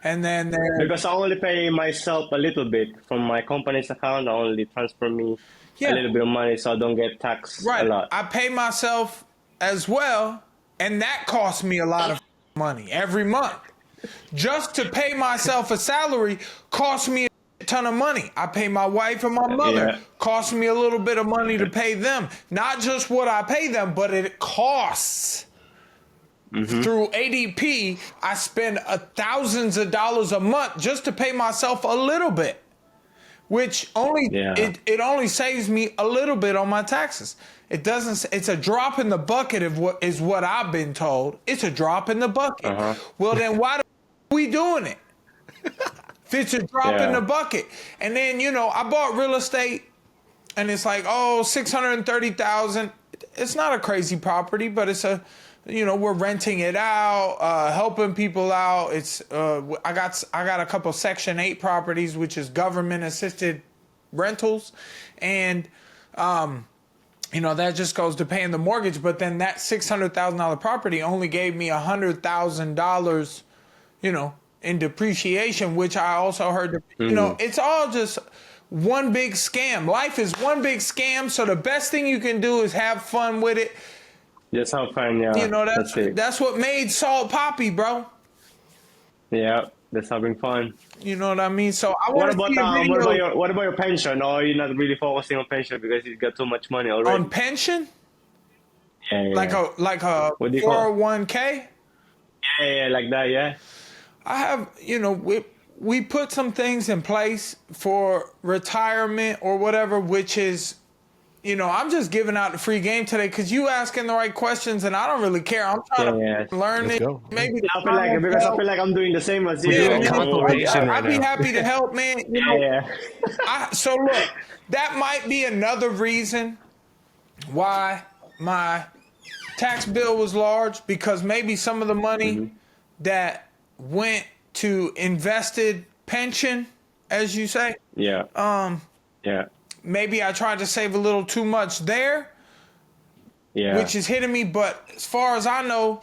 Speaker 1: And then there,
Speaker 2: Because I only pay myself a little bit from my company's account. I only transfer me
Speaker 1: Yeah.
Speaker 2: a little bit of money so I don't get taxed
Speaker 1: right,
Speaker 2: a lot.
Speaker 1: I pay myself as well. And that costs me a lot of money every month. Just to pay myself a salary costs me a ton of money. I pay my wife and my mother.
Speaker 2: Yeah.
Speaker 1: Costs me a little bit of money to pay them. Not just what I pay them, but it costs. Through ADP, I spend thousands of dollars a month just to pay myself a little bit, which only
Speaker 2: Yeah.
Speaker 1: it only saves me a little bit on my taxes. It doesn't. It's a drop in the bucket of what is what I've been told. It's a drop in the bucket. Well, then why are we doing it? If it's a drop in
Speaker 2: Yeah.
Speaker 1: the bucket, and then I bought real estate, and it's like 630,000. It's not a crazy property, but it's a we're renting it out, helping people out. It's I got a couple Section 8 properties, which is government assisted rentals, and that just goes to paying the mortgage. But then that $600,000 property only gave me $100,000, in depreciation, which I also heard. It's all just one big scam. Life is one big scam. So the best thing you can do is have fun with it.
Speaker 2: Just have fun, yeah.
Speaker 1: That's
Speaker 2: it.
Speaker 1: that's what made Salt Papi, bro.
Speaker 2: Yeah, just having fun.
Speaker 1: You know what I mean? So I
Speaker 2: What
Speaker 1: want to
Speaker 2: about
Speaker 1: see a video
Speaker 2: what about your pension? Or you're not really focusing on pension because you got too much money already?
Speaker 1: on pension,
Speaker 2: Yeah, yeah.
Speaker 1: like a
Speaker 2: What do you call it?
Speaker 1: 401k.
Speaker 2: Yeah, like that, yeah.
Speaker 1: I have, we put some things in place for retirement or whatever, which is, I'm just giving out the free game today because you asking the right questions and I don't really care. I'm trying
Speaker 2: Yeah,
Speaker 1: to learn
Speaker 3: Let's
Speaker 1: it.
Speaker 3: go.
Speaker 1: Maybe
Speaker 2: I feel like because I feel like I'm doing the same as you.
Speaker 3: We're doing
Speaker 1: man,
Speaker 3: consultation right
Speaker 1: I'd be
Speaker 3: now.
Speaker 1: happy to help, man.
Speaker 2: Yeah.
Speaker 1: So look, that might be another reason why my tax bill was large, because maybe some of the money that went to invested pension, as you say,
Speaker 2: Yeah. Yeah.
Speaker 1: maybe I tried to save a little too much there,
Speaker 2: Yeah.
Speaker 1: which is hitting me. But as far as I know,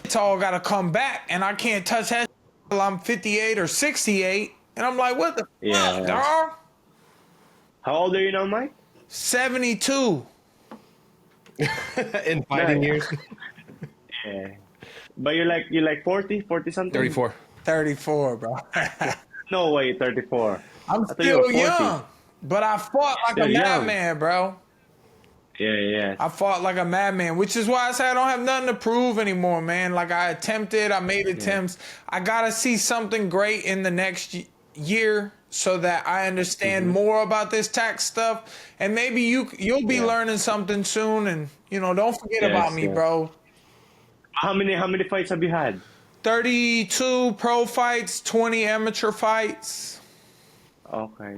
Speaker 1: it's all got to come back, and I can't touch that till I'm 58 or 68. And I'm like, what the
Speaker 2: Yeah.
Speaker 1: fuck, dog?
Speaker 2: How old are you now, Mike?
Speaker 1: 72.
Speaker 3: In fighting years.
Speaker 2: Yeah. But you're like 40 something?
Speaker 3: 34.
Speaker 1: 34, bro.
Speaker 2: No way, 34.
Speaker 1: I'm
Speaker 2: I thought you were
Speaker 1: still
Speaker 2: 40.
Speaker 1: young, but I fought like
Speaker 2: Still
Speaker 1: a
Speaker 2: young.
Speaker 1: madman, bro.
Speaker 2: Yeah.
Speaker 1: I fought like a madman, which is why I say I don't have nothing to prove anymore, man. Like I made attempts. I gotta see something great in the next year so that I understand more about this tax stuff. And maybe you'll be learning something soon. And don't forget about me, bro.
Speaker 2: How many fights have you had?
Speaker 1: 32 pro fights, 20 amateur fights.
Speaker 2: Okay.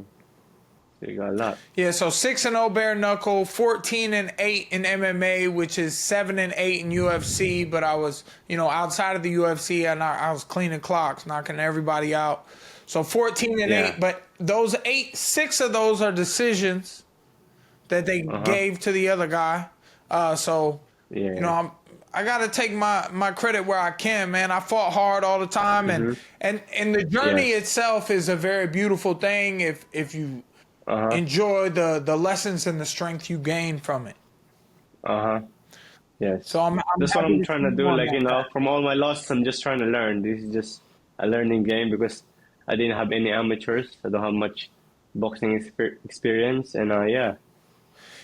Speaker 2: So you got a lot.
Speaker 1: Yeah, so 6-0 bare knuckle, 14-8 in MMA, which is 7-8 in UFC. But I was, outside of the UFC, and I was cleaning clocks, knocking everybody out. So 14-8,
Speaker 2: Yeah.
Speaker 1: but those 6 of those are decisions that they gave to the other guy.
Speaker 2: Yeah.
Speaker 1: I gotta take my credit where I can, man. I fought hard all the time, and the journey itself is a very beautiful thing if you enjoy the lessons and the strength you gain from it.
Speaker 2: Yes.
Speaker 1: So I'm
Speaker 2: That's what
Speaker 1: happy
Speaker 2: I'm
Speaker 1: to
Speaker 2: trying
Speaker 1: see
Speaker 2: to do.
Speaker 1: more
Speaker 2: Like,
Speaker 1: like that.
Speaker 2: from all my losses, I'm just trying to learn. This is just a learning game because I didn't have any amateurs. I don't have much boxing experience. And yeah.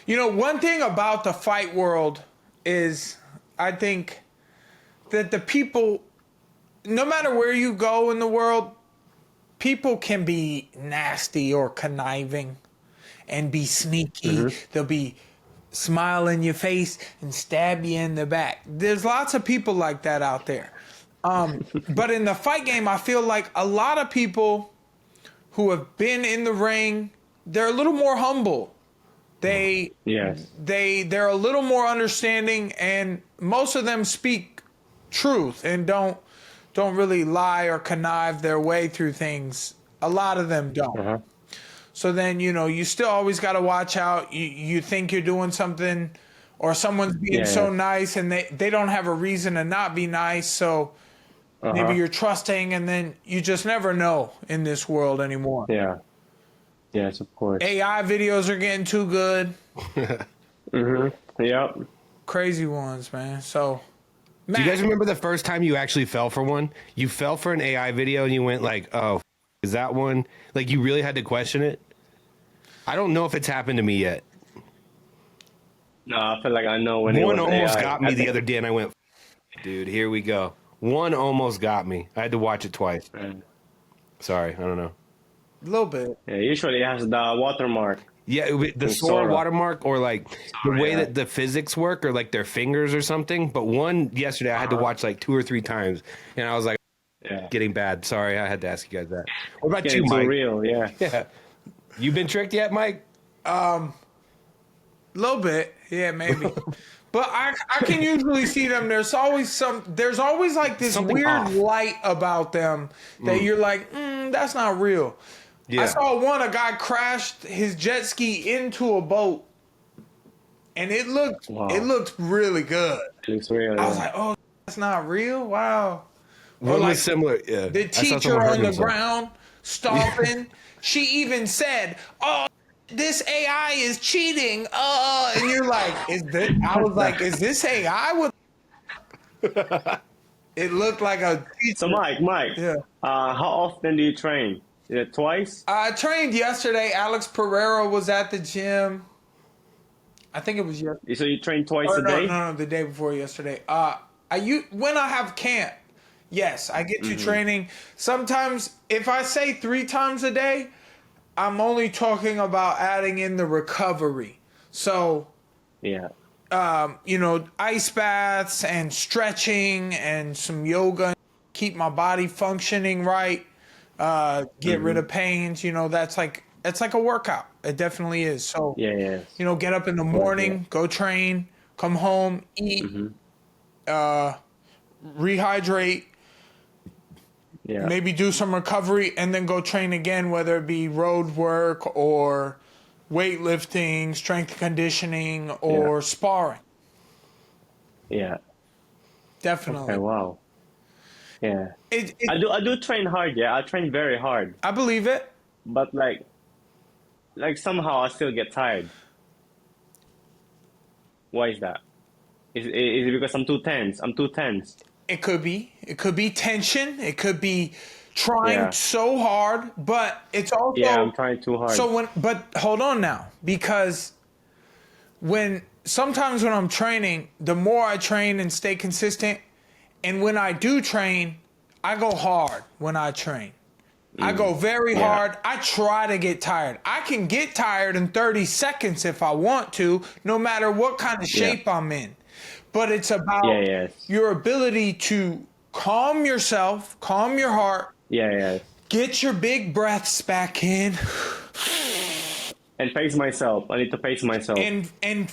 Speaker 1: One thing about the fight world is I think that the people, no matter where you go in the world, people can be nasty or conniving and be sneaky. They'll be smile in your face and stab you in the back. There's lots of people like that out there. But in the fight game, I feel like a lot of people who have been in the ring, they're a little more humble. They're a little more understanding, and most of them speak truth and don't really lie or connive their way through things. A lot of them don't. So then, you still always got to watch out. You think you're doing something, or someone's being so nice, and they don't have a reason to not be nice. So maybe you're trusting, and then you just never know in this world anymore.
Speaker 2: Yeah. Yes, of course.
Speaker 1: AI videos are getting too good.
Speaker 2: Yep.
Speaker 1: Crazy ones, man. So,
Speaker 3: Do you guys remember the first time you actually fell for one? You fell for an AI video and you went like, "Oh, is that one?" Like you really had to question it. I don't know if it's happened to me yet.
Speaker 2: No, I feel like I know when
Speaker 3: One
Speaker 2: it was
Speaker 3: almost
Speaker 2: AI.
Speaker 3: got me the other day, and I went, "Dude, here we go." One almost got me. I had to watch it twice. Sorry, I don't know.
Speaker 1: a little bit.
Speaker 2: Yeah, usually it has the watermark.
Speaker 3: Yeah, the Sora
Speaker 2: Sora.
Speaker 3: watermark, or like the way
Speaker 2: yeah.
Speaker 3: that the physics work, or like their fingers or something. But one yesterday, I had to watch like 2 or 3 times, and I was like,
Speaker 2: Yeah.
Speaker 3: getting bad. Sorry, I had to ask you guys that. What about
Speaker 2: Getting
Speaker 3: you,
Speaker 2: too
Speaker 3: Mike?
Speaker 2: real, yeah.
Speaker 3: Yeah, you been tricked yet, Mike?
Speaker 1: A little bit. Yeah, maybe. But I can usually see them. There's always like this
Speaker 3: Something
Speaker 1: weird
Speaker 3: off.
Speaker 1: light about them that you're like, that's not real.
Speaker 3: Yeah.
Speaker 1: I saw a guy crashed his jet ski into a boat, and it looked really good.
Speaker 2: Looks real.
Speaker 1: I was
Speaker 2: Yeah.
Speaker 1: like, oh, that's not real. Wow. Or
Speaker 3: One
Speaker 1: like
Speaker 3: was similar. Yeah,
Speaker 1: the
Speaker 3: I saw
Speaker 1: teacher
Speaker 3: someone hurt
Speaker 1: on the
Speaker 3: himself.
Speaker 1: ground stomping. She even said, "Oh, this AI is cheating." And you're like, "Is this?" I was like, "Is this AI?" It looked like a teacher.
Speaker 2: So Mike,
Speaker 1: Yeah.
Speaker 2: how often do you train? Is it twice?
Speaker 1: I trained yesterday. Alex Pereira was at the gym. I think it was yesterday.
Speaker 2: So you train twice
Speaker 1: Or
Speaker 2: a day?
Speaker 1: no, the day before yesterday. When I have camp, yes, I get to training. Sometimes if I say 3 times a day, I'm only talking about adding in the recovery. So,
Speaker 2: Yeah.
Speaker 1: ice baths and stretching and some yoga, keep my body functioning right, get rid of pains. That's like a workout. It definitely is. So,
Speaker 2: Yeah.
Speaker 1: get up in the morning, go train, come home, eat, rehydrate,
Speaker 2: Yeah.
Speaker 1: maybe do some recovery, and then go train again, whether it be road work or weightlifting, strength conditioning, or sparring.
Speaker 2: Yeah.
Speaker 1: Definitely.
Speaker 2: Okay, wow. Yeah.
Speaker 1: It,
Speaker 2: I do train hard, yeah. I train very hard.
Speaker 1: I believe it.
Speaker 2: But like somehow I still get tired. Why is that? Is it because I'm too tense? I'm too tense.
Speaker 1: It could be. It could be tension. It could be trying so hard, but it's also
Speaker 2: Yeah, I'm trying too hard.
Speaker 1: but hold on now, because sometimes when I'm training, the more I train and stay consistent, and when I do train, I go hard when I train. I go very hard. I try to get tired. I can get tired in 30 seconds if I want to, no matter what kind of shape I'm in. But it's about your ability to calm yourself, calm your heart,
Speaker 2: Yeah.
Speaker 1: get your big breaths back in,
Speaker 2: And pace myself. I need to pace myself.
Speaker 1: And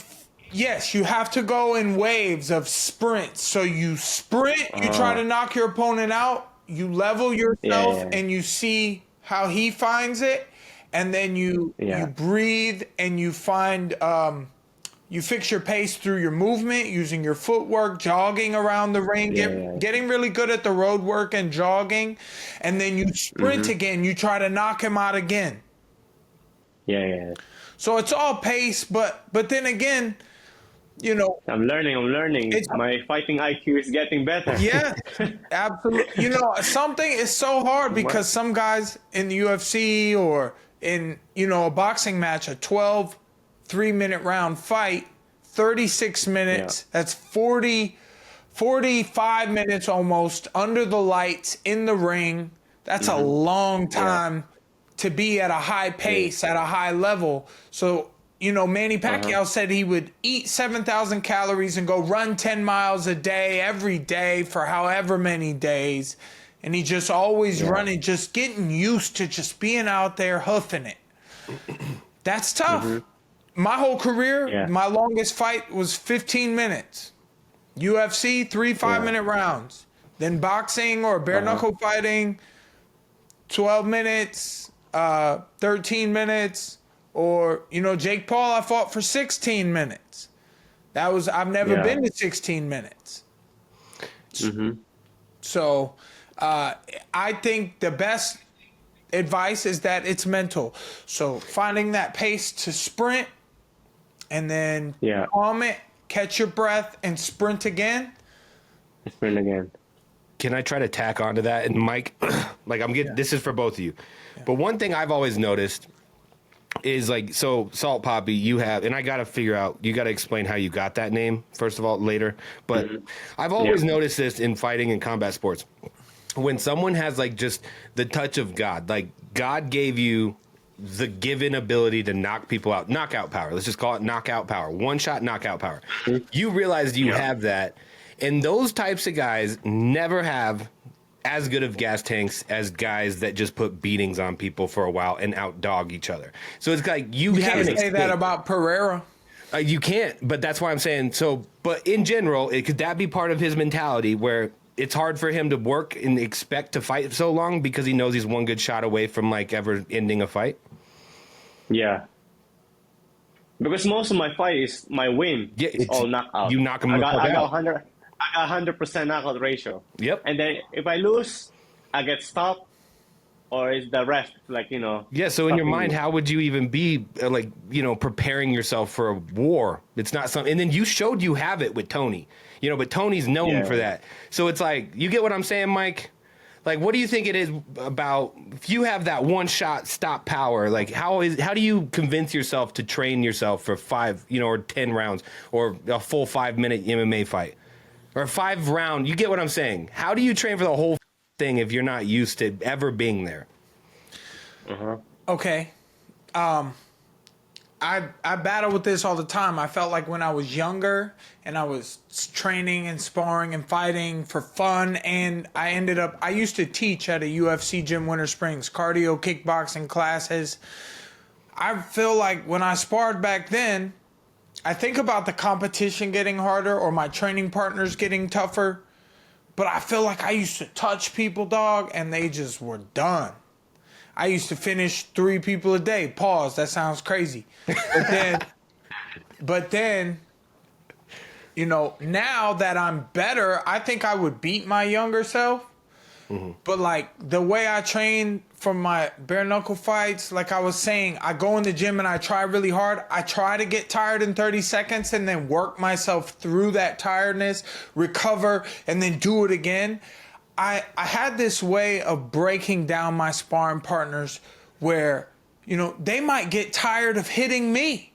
Speaker 1: yes, you have to go in waves of sprints. So you sprint, you try to knock your opponent out, you level yourself, and you see how he finds it, and then you breathe and you find you fix your pace through your movement, using your footwork, jogging around the ring, getting really good at the road work and jogging, and then you sprint again. You try to knock him out again.
Speaker 2: Yeah.
Speaker 1: So it's all pace, but then again, you know,
Speaker 2: I'm learning. My fighting IQ is getting better.
Speaker 1: Yeah, absolutely. You know, something is so hard because some guys in the UFC or in, you know, a boxing match, a 12 3-minute round fight, 36 minutes, that's 45 minutes almost under the lights in the ring. That's a long time to be at a high pace, at a high level. So, you know, Manny Pacquiao said he would eat 7,000 calories and go run 10 miles a day every day for however many days. And he just always running, just getting used to just being out there hoofing it. That's tough. My whole career, my longest fight was 15 minutes. UFC, 3 5-minute rounds. Then boxing or bare knuckle fighting, 12 minutes, 13 minutes. Or, you know, Jake Paul, I fought for 16 minutes. I've never been to 16 minutes. So I think the best advice is that it's mental. So finding that pace to sprint and then calm it, catch your breath, and sprint again.
Speaker 2: Sprint again.
Speaker 3: Can I try to tack onto that? And Mike, like this is for both of you. But one thing I've always noticed is like, so Salt Papi, you have, and I got to figure out, you got to explain how you got that name, first of all, later. But I've always noticed this in fighting and combat sports. When someone has like just the touch of God, like God gave you the given ability to knock people out, knockout power. Let's just call it knockout power, one shot knockout power. You realize you have that. And those types of guys never have as good of gas tanks as guys that just put beatings on people for a while and outdog each other. So it's like you
Speaker 1: can't say that about Pereira.
Speaker 3: You can't, but that's why I'm saying so. But in general, could that be part of his mentality where it's hard for him to work and expect to fight so long because he knows he's one good shot away from like ever ending a fight?
Speaker 2: Yeah. Because most of my fight is my win.
Speaker 3: Yeah,
Speaker 2: it's all knockout.
Speaker 3: You knock him
Speaker 2: I
Speaker 3: out.
Speaker 2: got 100% knockout ratio.
Speaker 3: Yep.
Speaker 2: And then if I lose, I get stopped, or is the ref like, you know?
Speaker 3: Yeah. So in your mind, how would you even be like, you know, preparing yourself for a war? It's not something. And then you showed you have it with Tony, you know, but Tony's known for that. So it's like, you get what I'm saying, Mike? Like, what do you think it is about if you have that one shot stop power? Like, how do you convince yourself to train yourself for 5, you know, or 10 rounds or a full 5-minute MMA fight or a 5-round? You get what I'm saying? How do you train for the whole thing if you're not used to ever being there?
Speaker 1: Okay. I battle with this all the time. I felt like when I was younger and I was training and sparring and fighting for fun, and I used to teach at a UFC gym, Winter Springs, cardio kickboxing classes. I feel like when I sparred back then, I think about the competition getting harder or my training partners getting tougher, but I feel like I used to touch people, dog, and they just were done. I used to finish 3 people a day. Pause. That sounds crazy. But then, you know, now that I'm better, I think I would beat my younger self. But like the way I train for my bare knuckle fights, like I was saying, I go in the gym and I try really hard. I try to get tired in 30 seconds and then work myself through that tiredness, recover, and then do it again. I had this way of breaking down my sparring partners where, you know, they might get tired of hitting me.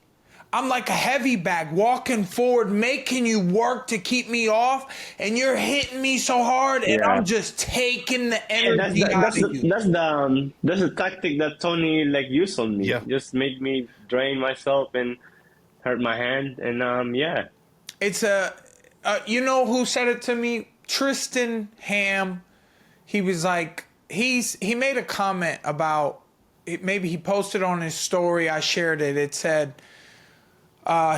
Speaker 1: I'm like a heavy bag walking forward, making you work to keep me off, and you're hitting me so hard, and I'm just taking the energy out of you.
Speaker 2: That's the tactic that Tony like used on me.
Speaker 3: Yeah.
Speaker 2: Just made me drain myself and hurt my hand, and
Speaker 1: It's you know who said it to me? Tristan Ham. He was like, he made a comment about maybe he posted on his story. I shared it. It said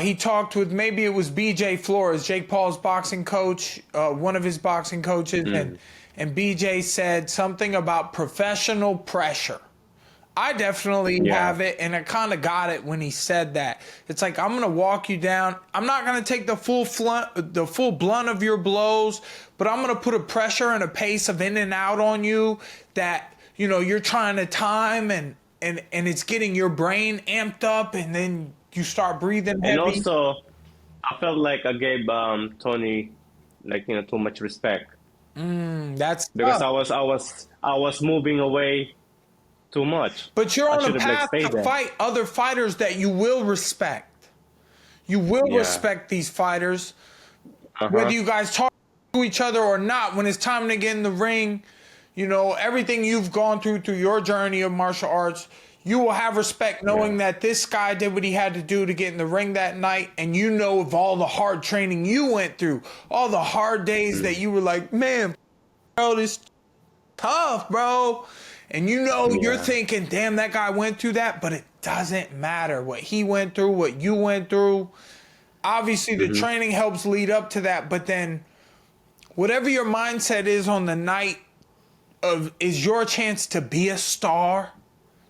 Speaker 1: he talked with, maybe it was BJ Flores, Jake Paul's boxing coach, one of his boxing coaches, and BJ said something about professional pressure. I definitely have it, and I kind of got it when he said that. It's like, I'm going to walk you down. I'm not going to take the full blunt of your blows, but I'm going to put a pressure and a pace of in and out on you that, you know, you're trying to time, and it's getting your brain amped up, and then you start breathing heavy.
Speaker 2: And also, I felt like I gave Tony, like, you know, too much respect.
Speaker 1: That's
Speaker 2: Because
Speaker 1: tough.
Speaker 2: I was moving away too much.
Speaker 1: But you're
Speaker 2: I
Speaker 1: on
Speaker 2: should
Speaker 1: a
Speaker 2: have, like,
Speaker 1: path
Speaker 2: stayed
Speaker 1: to
Speaker 2: there.
Speaker 1: fight other fighters that you will respect. You will respect these fighters, whether you guys talk to each other or not. When it's time to get in the ring, you know, everything you've gone through your journey of martial arts, you will have respect knowing that this guy did what he had to do to get in the ring that night, and you know of all the hard training you went through, all the hard days that you were like, man, bro, this tough, bro. And you know, you're thinking, damn, that guy went through that, but it doesn't matter what he went through, what you went through. Obviously, the training helps lead up to that, but then whatever your mindset is on the night of is your chance to be a star,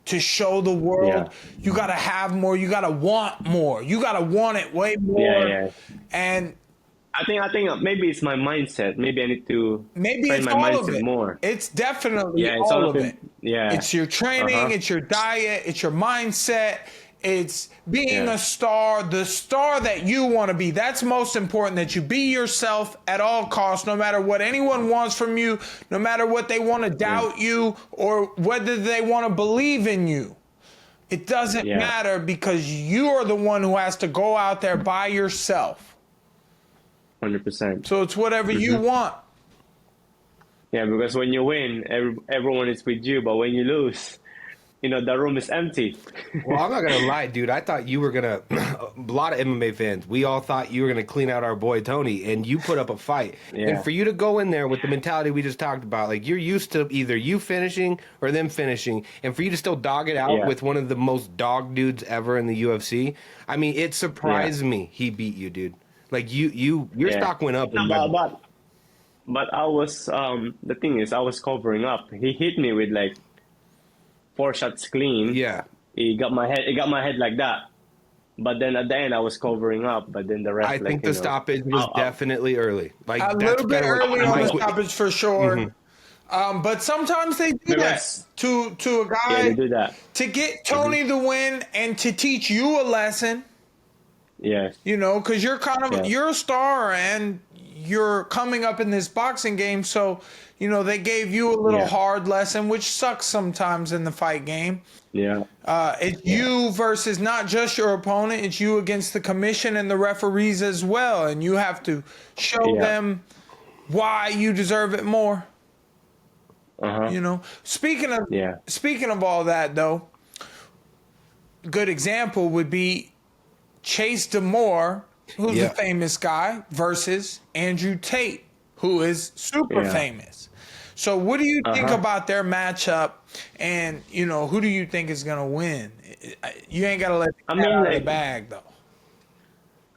Speaker 1: to show the world. You got to have more. You got to want more. You got to want it way more. And
Speaker 2: I think maybe it's my mindset. Maybe I need to
Speaker 1: maybe
Speaker 2: train
Speaker 1: it's
Speaker 2: my
Speaker 1: all of
Speaker 2: mindset
Speaker 1: it.
Speaker 2: more.
Speaker 1: It's definitely
Speaker 2: It's
Speaker 1: all of it.
Speaker 2: Yeah.
Speaker 1: It's your training, it's your diet, it's your mindset, it's being a star, the star that you want to be. That's most important, that you be yourself at all costs, no matter what anyone wants from you, no matter what they want to doubt you or whether they want to believe in you. It doesn't matter, because you are the one who has to go out there by yourself.
Speaker 2: 100%.
Speaker 1: So it's whatever you want.
Speaker 2: Yeah, because when you win, everyone is with you, but when you lose, you know, the room is empty.
Speaker 3: Well, I'm not going to lie, dude. I thought you were going to, a lot of MMA fans, we all thought you were going to clean out our boy Tony, and you put up a fight. And for you to go in there with the mentality we just talked about, like, you're used to either you finishing or them finishing, and for you to still dog it out with one of the most dog dudes ever in the UFC, I mean, it surprised me he beat you, dude. Like, your stock went up.
Speaker 2: But I was, the thing is, I was covering up. He hit me with like 4 shots clean.
Speaker 3: Yeah.
Speaker 2: He got my head like that. But then at the end, I was covering up. But then the rest,
Speaker 3: I think the stoppage was definitely early. Like,
Speaker 1: A little bit early on the stoppage for sure. But sometimes they do that to a guy.
Speaker 2: Yeah, they do that.
Speaker 1: To get Tony the win and to teach you a lesson.
Speaker 2: Yes.
Speaker 1: You know, because you're kind of, you're a star and you're coming up in this boxing game. So, you know, they gave you a little hard lesson, which sucks sometimes in the fight game.
Speaker 2: Yeah.
Speaker 1: It's you versus not just your opponent. It's you against the commission and the referees as well. And you have to show them why you deserve it more. You know, speaking of all that, though, a good example would be Chase Demoor, who's a famous guy, versus Andrew Tate, who is super famous. So what do you think about their matchup? And, you know, who do you think is going to win? You ain't got to let the cat out of the bag, though.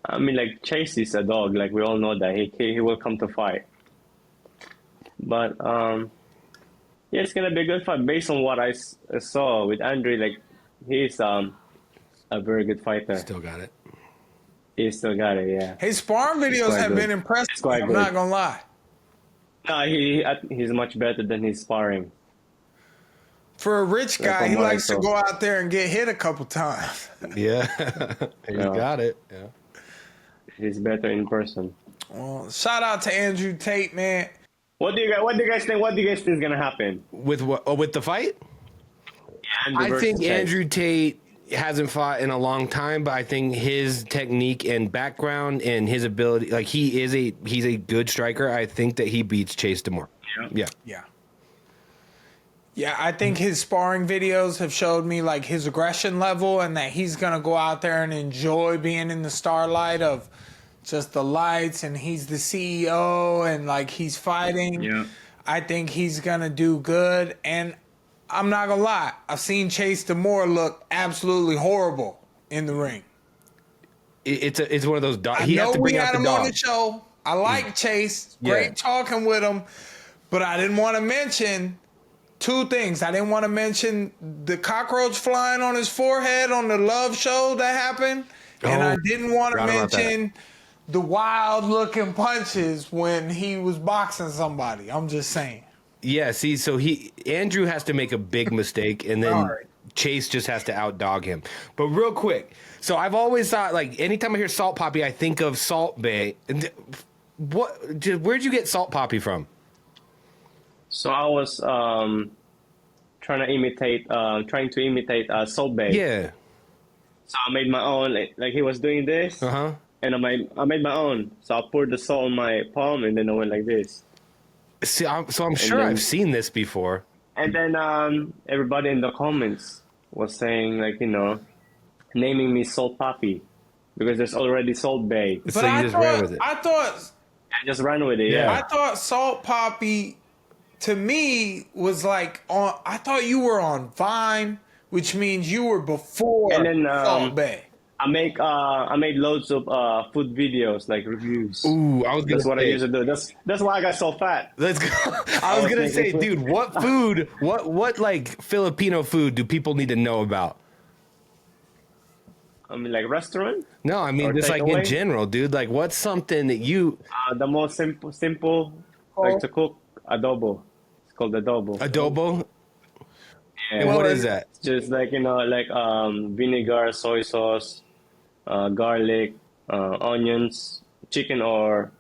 Speaker 2: I mean, like, Chase is a dog. Like, we all know that. He will come to fight. But, yeah, it's going to be a good fight. Based on what I saw with Andrew, like, he's a very good fighter.
Speaker 3: Still got it.
Speaker 2: He still got it, yeah.
Speaker 1: His sparring videos have been impressive. I'm not going to lie.
Speaker 2: No, he's much better than his sparring.
Speaker 1: For a rich guy, he likes to go out there and get hit a couple times.
Speaker 3: Yeah. He's got it. Yeah.
Speaker 2: He's better in person.
Speaker 1: Well, shout out to Andrew Tate, man.
Speaker 2: What do you guys think? What do you guys think is gonna happen
Speaker 3: with what? Oh, with the fight?
Speaker 2: Yeah,
Speaker 3: I think Andrew Tate hasn't fought in a long time, but I think his technique and background and his ability, like he's a good striker. I think that he beats Chase Demoor.
Speaker 1: Yeah, I think his sparring videos have showed me like his aggression level, and that he's gonna go out there and enjoy being in the starlight of just the lights, and he's the CEO and like he's fighting.
Speaker 2: Yeah.
Speaker 1: I think he's gonna do good, and I'm not gonna lie. I've seen Chase Demoor look absolutely horrible in the ring.
Speaker 3: It's one of those.
Speaker 1: I
Speaker 3: He has
Speaker 1: know
Speaker 3: to
Speaker 1: we
Speaker 3: bring out
Speaker 1: had
Speaker 3: the
Speaker 1: him on
Speaker 3: dog.
Speaker 1: the show. I like Chase.
Speaker 3: Yeah.
Speaker 1: Great talking with him. But I didn't want to mention two things. I didn't want to mention the cockroach flying on his forehead on the Love show that happened. And I didn't want to
Speaker 3: forgot about that.
Speaker 1: mention the wild looking punches when he was boxing somebody. I'm just saying.
Speaker 3: Yeah, see, so Andrew has to make a big mistake, and then
Speaker 1: Sorry.
Speaker 3: Chase just has to outdog him. But real quick, so I've always thought, like, anytime I hear Salt Papi, I think of Salt Bae. And where'd you get Salt Papi from?
Speaker 2: So I was trying to imitate Salt Bae.
Speaker 3: Yeah.
Speaker 2: So I made my own. Like he was doing this,
Speaker 3: Uh-huh.
Speaker 2: and I made my own. So I poured the salt on my palm, and then I went like this.
Speaker 3: See, I'm sure
Speaker 2: then-
Speaker 3: I've seen this before.
Speaker 2: And then everybody in the comments was saying, like, naming me Salt Papi because there's already Salt Bae.
Speaker 3: So you just ran with it.
Speaker 1: I thought
Speaker 2: I just ran with it.
Speaker 3: Yeah.
Speaker 1: I thought Salt Papi to me was like on. I thought you were on Vine, which means you were before
Speaker 2: And then,
Speaker 1: Salt Bae.
Speaker 2: I made loads of food videos, like reviews.
Speaker 3: Ooh, I was gonna
Speaker 2: That's what I
Speaker 3: say.
Speaker 2: used to do. That's why I got so fat.
Speaker 3: Let's go. I was gonna say, dude, what food? What like Filipino food do people need to know about?
Speaker 2: I mean, like restaurant.
Speaker 3: No, I mean
Speaker 2: Or
Speaker 3: just like in
Speaker 2: takeaway?
Speaker 3: general, dude. Like, what's something that you
Speaker 2: The most simple, like to cook adobo. It's called adobo.
Speaker 3: adobo?
Speaker 2: Yeah.
Speaker 3: And what is that?
Speaker 2: It's just like vinegar, soy sauce, garlic, onions, chicken or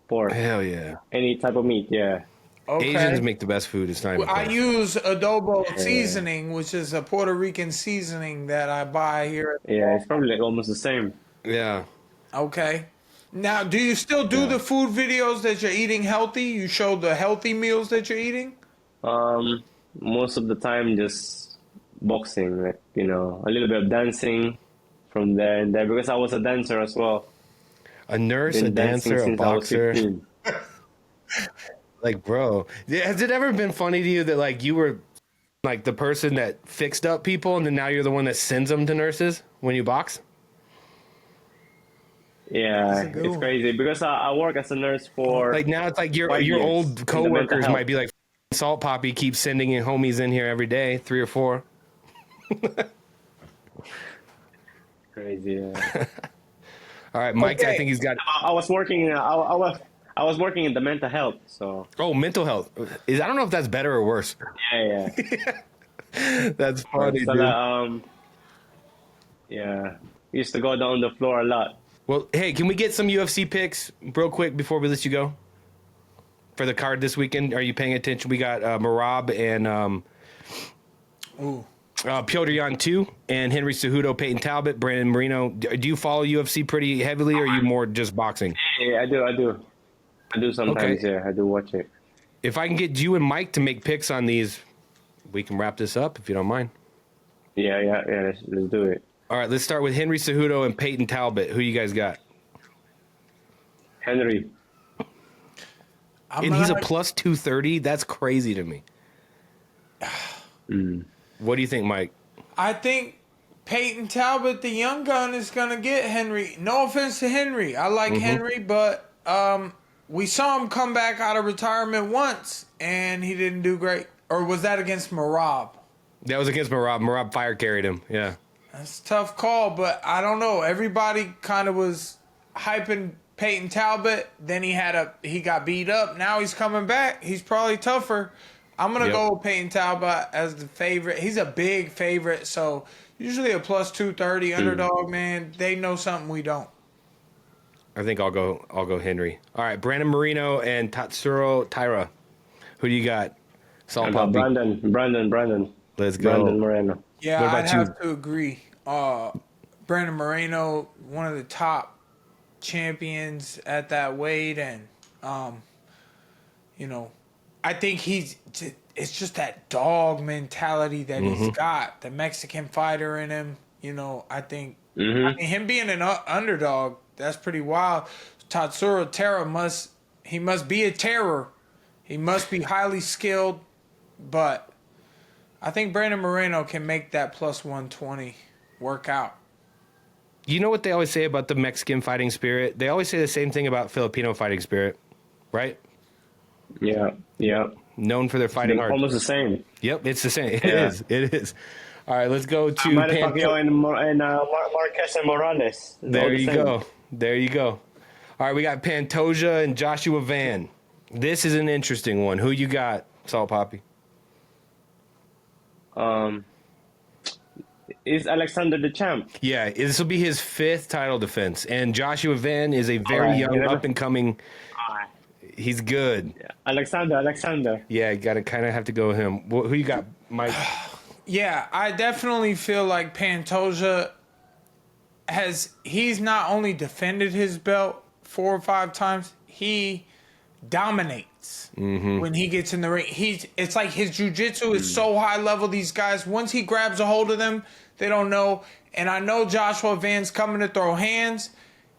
Speaker 2: pork,
Speaker 3: Hell yeah!
Speaker 2: any type of meat. Yeah.
Speaker 1: Okay.
Speaker 3: Asians make the best food. It's not even
Speaker 1: I
Speaker 3: close.
Speaker 1: use adobo seasoning, which is a Puerto Rican seasoning that I buy here.
Speaker 2: Yeah, it's probably like almost the same.
Speaker 3: Yeah.
Speaker 1: Okay. Now, do you still do the food videos that you're eating healthy? You show the healthy meals that you're eating?
Speaker 2: Most of the time, just boxing, like a little bit of dancing from there and there because I was a dancer as well.
Speaker 3: A nurse, a
Speaker 2: Been dancing
Speaker 3: dancer, a
Speaker 2: since I was
Speaker 3: boxer.
Speaker 2: 15.
Speaker 3: Like, bro, has it ever been funny to you that like you were like the person that fixed up people, and then now you're the one that sends them to nurses when you box?
Speaker 2: Yeah,
Speaker 1: good
Speaker 2: it's
Speaker 1: one.
Speaker 2: crazy because I work as a nurse for
Speaker 3: Like now it's like your
Speaker 2: 5 years
Speaker 3: old
Speaker 2: in the
Speaker 3: coworkers
Speaker 2: mental
Speaker 3: might be like, Salt Papi keeps sending in homies in here every day, 3 or 4.
Speaker 2: crazy. Yeah.
Speaker 3: All right, Mike. I
Speaker 1: Okay.
Speaker 3: think he's got.
Speaker 2: I was working. I was working in the mental health. So
Speaker 3: Oh, mental health. I don't know if that's better or worse.
Speaker 2: yeah.
Speaker 3: That's funny,
Speaker 2: So
Speaker 3: dude.
Speaker 2: yeah, we used to go down the floor a lot.
Speaker 3: Well, hey, can we get some UFC picks real quick before we let you go? For the card this weekend, are you paying attention? We got Marab and Piotr Jan 2 and Henry Cejudo, Peyton Talbot, Brandon Moreno. Do you follow UFC pretty heavily, or are you more just boxing?
Speaker 2: Yeah, I do sometimes.
Speaker 3: Okay.
Speaker 2: Yeah, I do watch it.
Speaker 3: If I can get you and Mike to make picks on these, we can wrap this up if you don't mind.
Speaker 2: Yeah. Let's do it.
Speaker 3: All right, let's start with Henry Cejudo and Peyton Talbot. Who you guys got?
Speaker 2: Henry.
Speaker 3: And he's a plus 230. That's crazy to me. What do you think, Mike?
Speaker 1: I think Peyton Talbot, the young gun, is going to get Henry. No offense to Henry. I like Henry, but we saw him come back out of retirement once, and he didn't do great. Or was that against Marab?
Speaker 3: That was against Marab. Marab fire carried him. Yeah.
Speaker 1: That's a tough call, but I don't know. Everybody kind of was hyping Peyton Talbot. Then he got beat up. Now he's coming back. He's probably tougher. I'm going to go with Peyton Talbot as the favorite. He's a big favorite, so usually a plus 230 underdog, man. They know something we don't.
Speaker 3: I think I'll go Henry. All right, Brandon Moreno and Tatsuro Taira. Who do you got? Salt Papi.
Speaker 2: Brandon.
Speaker 3: Let's go.
Speaker 2: Brandon Moreno.
Speaker 1: Yeah,
Speaker 3: What
Speaker 1: I'd
Speaker 3: about you?
Speaker 1: have to agree. Brandon Moreno, one of the top champions at that weight, and I think it's just that dog mentality that he's got, the Mexican fighter in him. I think I mean, him being an underdog, that's pretty wild. Tatsuro Taira must be a terror. He must be highly skilled, but I think Brandon Moreno can make that plus 120 work out.
Speaker 3: You know what they always say about the Mexican fighting spirit? They always say the same thing about Filipino fighting spirit, right?
Speaker 2: Yeah, yeah.
Speaker 3: Known for their fighting
Speaker 2: They're
Speaker 3: heart.
Speaker 2: almost the same.
Speaker 3: Yep, it's the same. It
Speaker 2: Yeah.
Speaker 3: is. It is. All right, let's go to
Speaker 2: Manny Pacquiao and Marquez and Morales. It's all
Speaker 3: There
Speaker 2: the
Speaker 3: you
Speaker 2: same.
Speaker 3: go. There you go. All right, we got Pantoja and Joshua Van. This is an interesting one. Who you got, Salt Papi?
Speaker 2: Is Alexander the champ?
Speaker 3: Yeah, this will be his 5th title defense, and Joshua Van is a very
Speaker 2: Alright,
Speaker 3: young,
Speaker 2: you never-
Speaker 3: up and coming. He's good.
Speaker 2: Yeah. Alexander.
Speaker 3: Yeah, you gotta kind of have to go with him. Who you got, Mike?
Speaker 1: Yeah, I definitely feel like Pantoja he's not only defended his belt 4 or 5 times, he dominates when he gets in the ring. It's like his jiu-jitsu is so high level. These guys, once he grabs a hold of them, they don't know. And I know Joshua Van's coming to throw hands,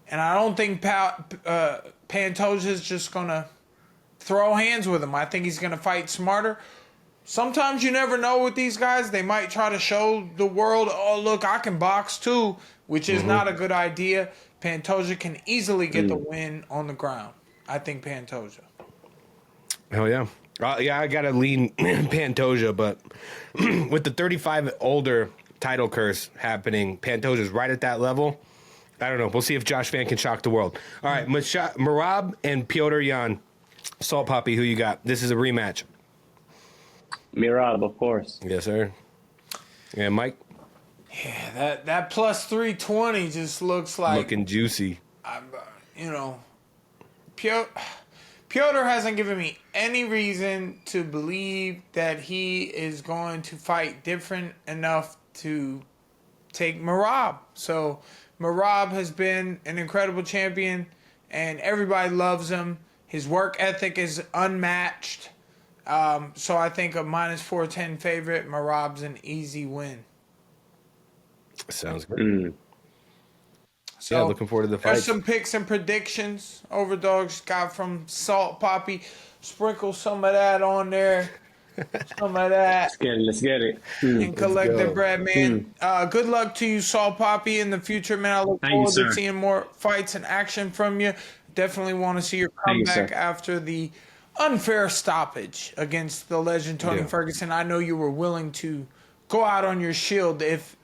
Speaker 1: and I don't think Pantoja's just gonna throw hands with him. I think he's gonna fight smarter. Sometimes you never know with these guys. They might try to show the world, oh, look, I can box too, which is not a good idea. Pantoja can easily get the win on the ground. I think Pantoja.
Speaker 3: Hell yeah. Yeah, I got to lean Pantoja, but with the 35 older title curse happening, Pantoja's right at that level. I don't know. We'll see if Josh Van can shock the world. All right, Merab and Piotr Jan. Salt Papi, who you got? This is a rematch.
Speaker 2: Mirab, of course.
Speaker 3: Yes, sir. And Mike?
Speaker 1: Yeah, that plus 320 just looks like,
Speaker 3: Looking juicy.
Speaker 1: Piotr hasn't given me any reason to believe that he is going to fight different enough to take Merab. So Merab has been an incredible champion, and everybody loves him. His work ethic is unmatched. So I think a minus 410 favorite, Merab's an easy win.
Speaker 3: Sounds good.
Speaker 1: So
Speaker 3: Yeah, looking forward to the fight.
Speaker 1: There's some picks and predictions. Overdogs got from Salt Papi. Sprinkle some of that on there. Some of that.
Speaker 2: Let's get it.
Speaker 1: And collect the
Speaker 3: go.
Speaker 1: bread, man. Good luck to you, Salt Papi, in the future, man. I look
Speaker 2: Thank you,
Speaker 1: forward to
Speaker 2: sir.
Speaker 1: seeing more fights and action from you. Definitely want to see your
Speaker 2: Thank you,
Speaker 1: comeback
Speaker 2: sir.
Speaker 1: after the unfair stoppage against the legend Tony
Speaker 3: Yeah.
Speaker 1: Ferguson. I know you were willing to go out on your shield if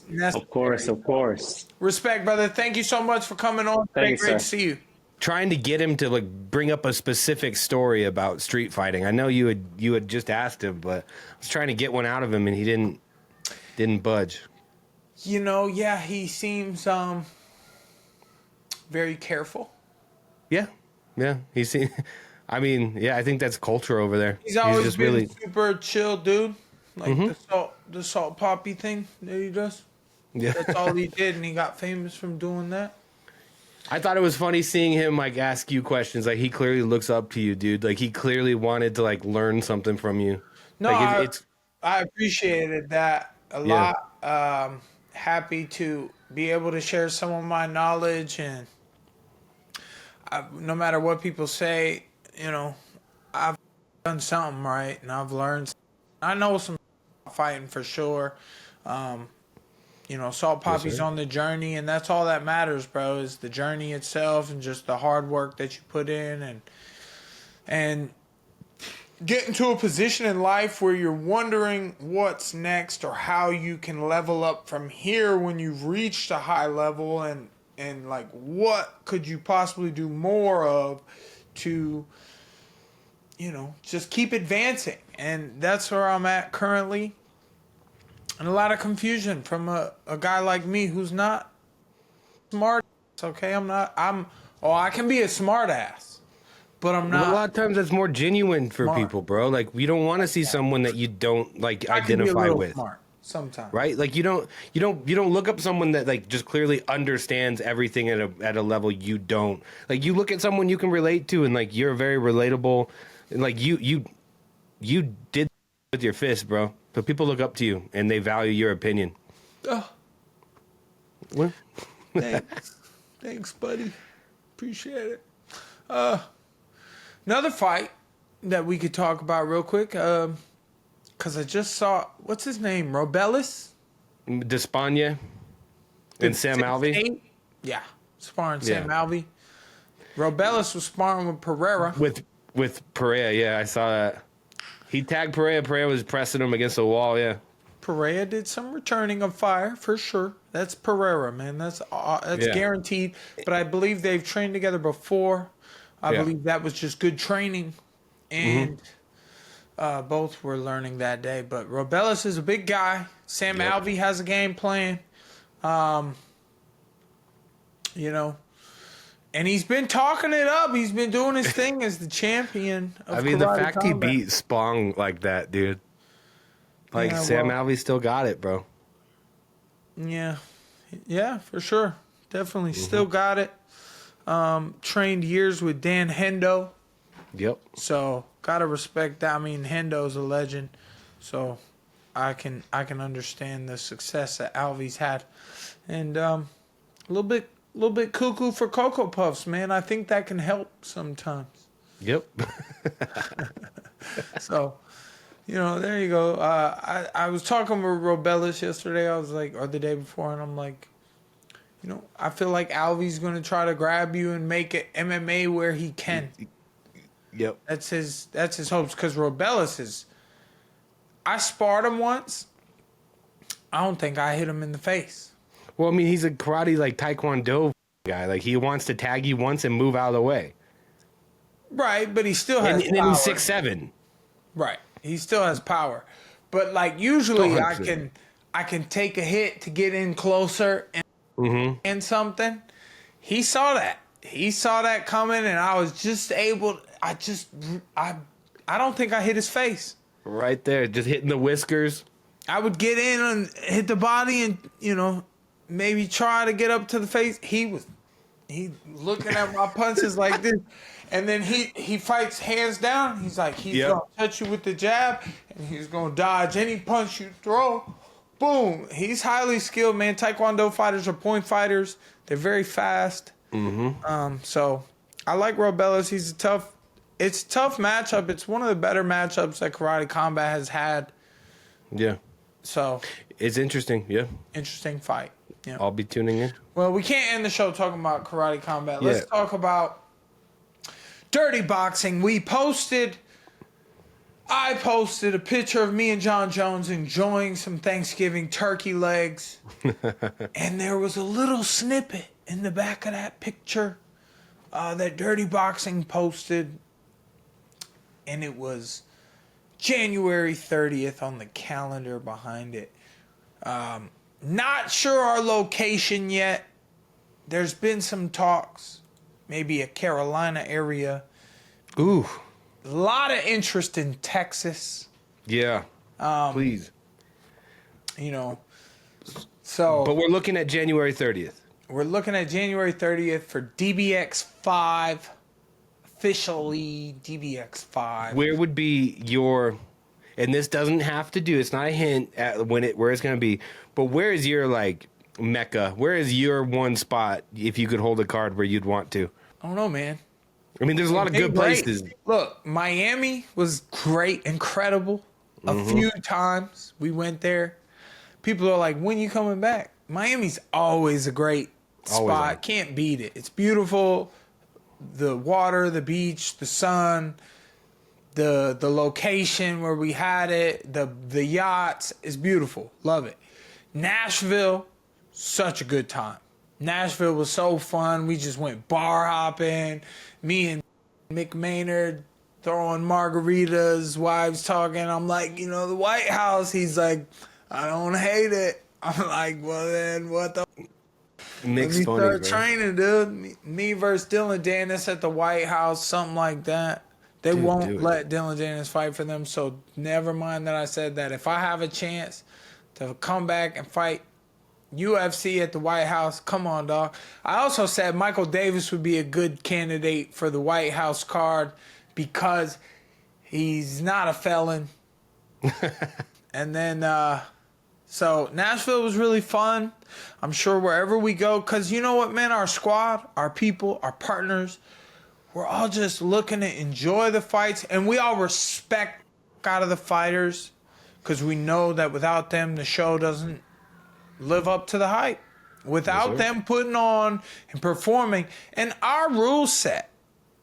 Speaker 1: necessary.
Speaker 2: Of course.
Speaker 1: Respect, brother. Thank you so much for coming on.
Speaker 2: Thank you,
Speaker 1: Great to
Speaker 2: sir.
Speaker 1: see you.
Speaker 3: Trying to get him to like bring up a specific story about street fighting. I know you had just asked him, but I was trying to get one out of him and he didn't budge.
Speaker 1: Yeah, he seems very careful.
Speaker 3: Yeah. I think that's culture over there.
Speaker 1: He's always
Speaker 3: just
Speaker 1: been
Speaker 3: really
Speaker 1: super chill, dude. Like the salt poppy thing that he does.
Speaker 3: yeah.
Speaker 1: That's all he did, and he got famous from doing that.
Speaker 3: I thought it was funny seeing him like ask you questions. Like he clearly looks up to you, dude. Like he clearly wanted to like learn something from you.
Speaker 1: No,
Speaker 3: Like,
Speaker 1: I appreciated that a lot. Happy to be able to share some of my knowledge, and no matter what people say, I've done something right, and I've learned. I know some fighting for sure. Salt Papi's on the journey, and that's all that matters, bro, is the journey itself and just the hard work that you put in and getting to a position in life where you're wondering what's next or how you can level up from here when you've reached a high level and like what could you possibly do more of to just keep advancing. And that's where I'm at currently. And a lot of confusion from a guy like me who's not smart. Okay, I can be a smart ass, but I'm not.
Speaker 3: a lot of times that's more genuine for
Speaker 1: Smart.
Speaker 3: people, bro. Like we don't want to see someone that you don't like
Speaker 1: I can be a
Speaker 3: identify
Speaker 1: little
Speaker 3: with.
Speaker 1: smart sometimes.
Speaker 3: Right? Like you don't look up someone that like just clearly understands everything at a level you don't. Like you look at someone you can relate to and like you're very relatable and like you did with your fist, bro. But people look up to you and they value your opinion.
Speaker 1: Oh,
Speaker 3: What?
Speaker 1: thanks, buddy. Appreciate it. Another fight that we could talk about real quick. because I just saw, what's his name? Robellis?
Speaker 3: Despaigne and Sam Alvey.
Speaker 1: Tate? Yeah, sparring
Speaker 3: Yeah.
Speaker 1: Sam Alvey. Robellis was sparring with Pereira.
Speaker 3: With Pereira, yeah, I saw that. He tagged Pereira. Pereira was pressing him against the wall, yeah.
Speaker 1: Pereira did some returning of fire for sure. That's Pereira, man. That's
Speaker 3: Yeah.
Speaker 1: guaranteed. But I believe they've trained together before. I
Speaker 3: Yeah.
Speaker 1: believe that was just good training, and both were learning that day. But Robellis is a big guy. Sam
Speaker 3: Yep.
Speaker 1: Alvey has a game plan. You know, and he's been talking it up. He's been doing his thing as the champion of
Speaker 3: I mean, the
Speaker 1: karate
Speaker 3: fact
Speaker 1: combat.
Speaker 3: he beat Spong like that, dude. Like,
Speaker 1: Yeah,
Speaker 3: Sam
Speaker 1: well-
Speaker 3: Alvey still got it, bro.
Speaker 1: Yeah, for sure. Definitely still got it. Trained years with Dan Hendo.
Speaker 3: Yep.
Speaker 1: So gotta respect that. I mean, Hendo's a legend. So I can understand the success that Alvey's had. And a little bit cuckoo for Cocoa Puffs, man. I think that can help sometimes.
Speaker 3: Yep.
Speaker 1: So, there you go. I was talking with Robellis yesterday. I was like, or the day before, and I'm like, I feel like Alvey's going to try to grab you and make it MMA where he can.
Speaker 3: Yep.
Speaker 1: That's his hopes, because Robellis is. I sparred him once. I don't think I hit him in the face.
Speaker 3: Well, I mean, he's a karate, like, taekwondo guy. Like, he wants to tag you once and move out of the way.
Speaker 1: Right, but he still has
Speaker 3: And
Speaker 1: power.
Speaker 3: then 6'7".
Speaker 1: Right, he still has power. But like usually, I
Speaker 3: 100%.
Speaker 1: can take a hit to get in closer and something. He saw that. He saw that coming, and I was just able. I don't think I hit his face.
Speaker 3: Right there, just hitting the whiskers.
Speaker 1: I would get in and hit the body, and maybe try to get up to the face. He looking at my punches like this, and then he fights hands down. He's like, he's gonna touch you with the jab, and he's gonna dodge any punch you throw. Boom. He's highly skilled, man. Taekwondo fighters are point fighters. They're very fast. So I like Robellis. It's a tough matchup. It's one of the better matchups that Karate Combat has had.
Speaker 3: Yeah.
Speaker 1: So
Speaker 3: It's interesting, yeah.
Speaker 1: interesting fight. Yeah.
Speaker 3: I'll be tuning in.
Speaker 1: Well, we can't end the show talking about Karate Combat. Let's
Speaker 3: Yeah.
Speaker 1: talk about dirty boxing. I posted a picture of me and John Jones enjoying some Thanksgiving turkey legs. And there was a little snippet in the back of that picture that Dirty Boxing posted. And it was January 30th on the calendar behind it. Not sure our location yet. There's been some talks. Maybe a Carolina area.
Speaker 3: Ooh.
Speaker 1: A lot of interest in Texas.
Speaker 3: Yeah. Please.
Speaker 1: So
Speaker 3: But we're looking at January 30th.
Speaker 1: we're looking at January 30th for DBX 5. Officially DBX 5.
Speaker 3: Where would be your, and this doesn't have to do, it's not a hint at where it's going to be, but where is your, like, mecca? Where is your one spot if you could hold a card where you'd want to?
Speaker 1: I don't know, man.
Speaker 3: I mean, there's a lot of good
Speaker 1: Great.
Speaker 3: places.
Speaker 1: Look, Miami was great, incredible. A few times we went there. People are like, when you coming back? Miami's always a great
Speaker 3: Always
Speaker 1: spot.
Speaker 3: are.
Speaker 1: Can't beat it. It's beautiful. The water, the beach, the sun, the location where we had it, the yachts is beautiful. Love it. Nashville, such a good time. Nashville was so fun. We just went bar hopping. Me and Mick Maynard throwing margaritas, wives talking. I'm like, the White House. He's like, I don't hate it. I'm like, well then, what the?
Speaker 3: Nick's
Speaker 1: Let me
Speaker 3: funny,
Speaker 1: start
Speaker 3: bro.
Speaker 1: training, dude. Me versus Dillon Danis at the White House, something like that. They
Speaker 3: Dude, do
Speaker 1: won't
Speaker 3: it.
Speaker 1: let Dillon Danis fight for them, so never mind that I said that. If I have a chance to come back and fight UFC at the White House, come on, dog. I also said Michael Davis would be a good candidate for the White House card because he's not a felon. And then, so Nashville was really fun. I'm sure wherever we go, because you know what, man, our squad, our people, our partners, we're all just looking to enjoy the fights, and we all respect out of the fighters because we know that without them, the show doesn't live up to the hype. Without them putting on and performing, and our rule set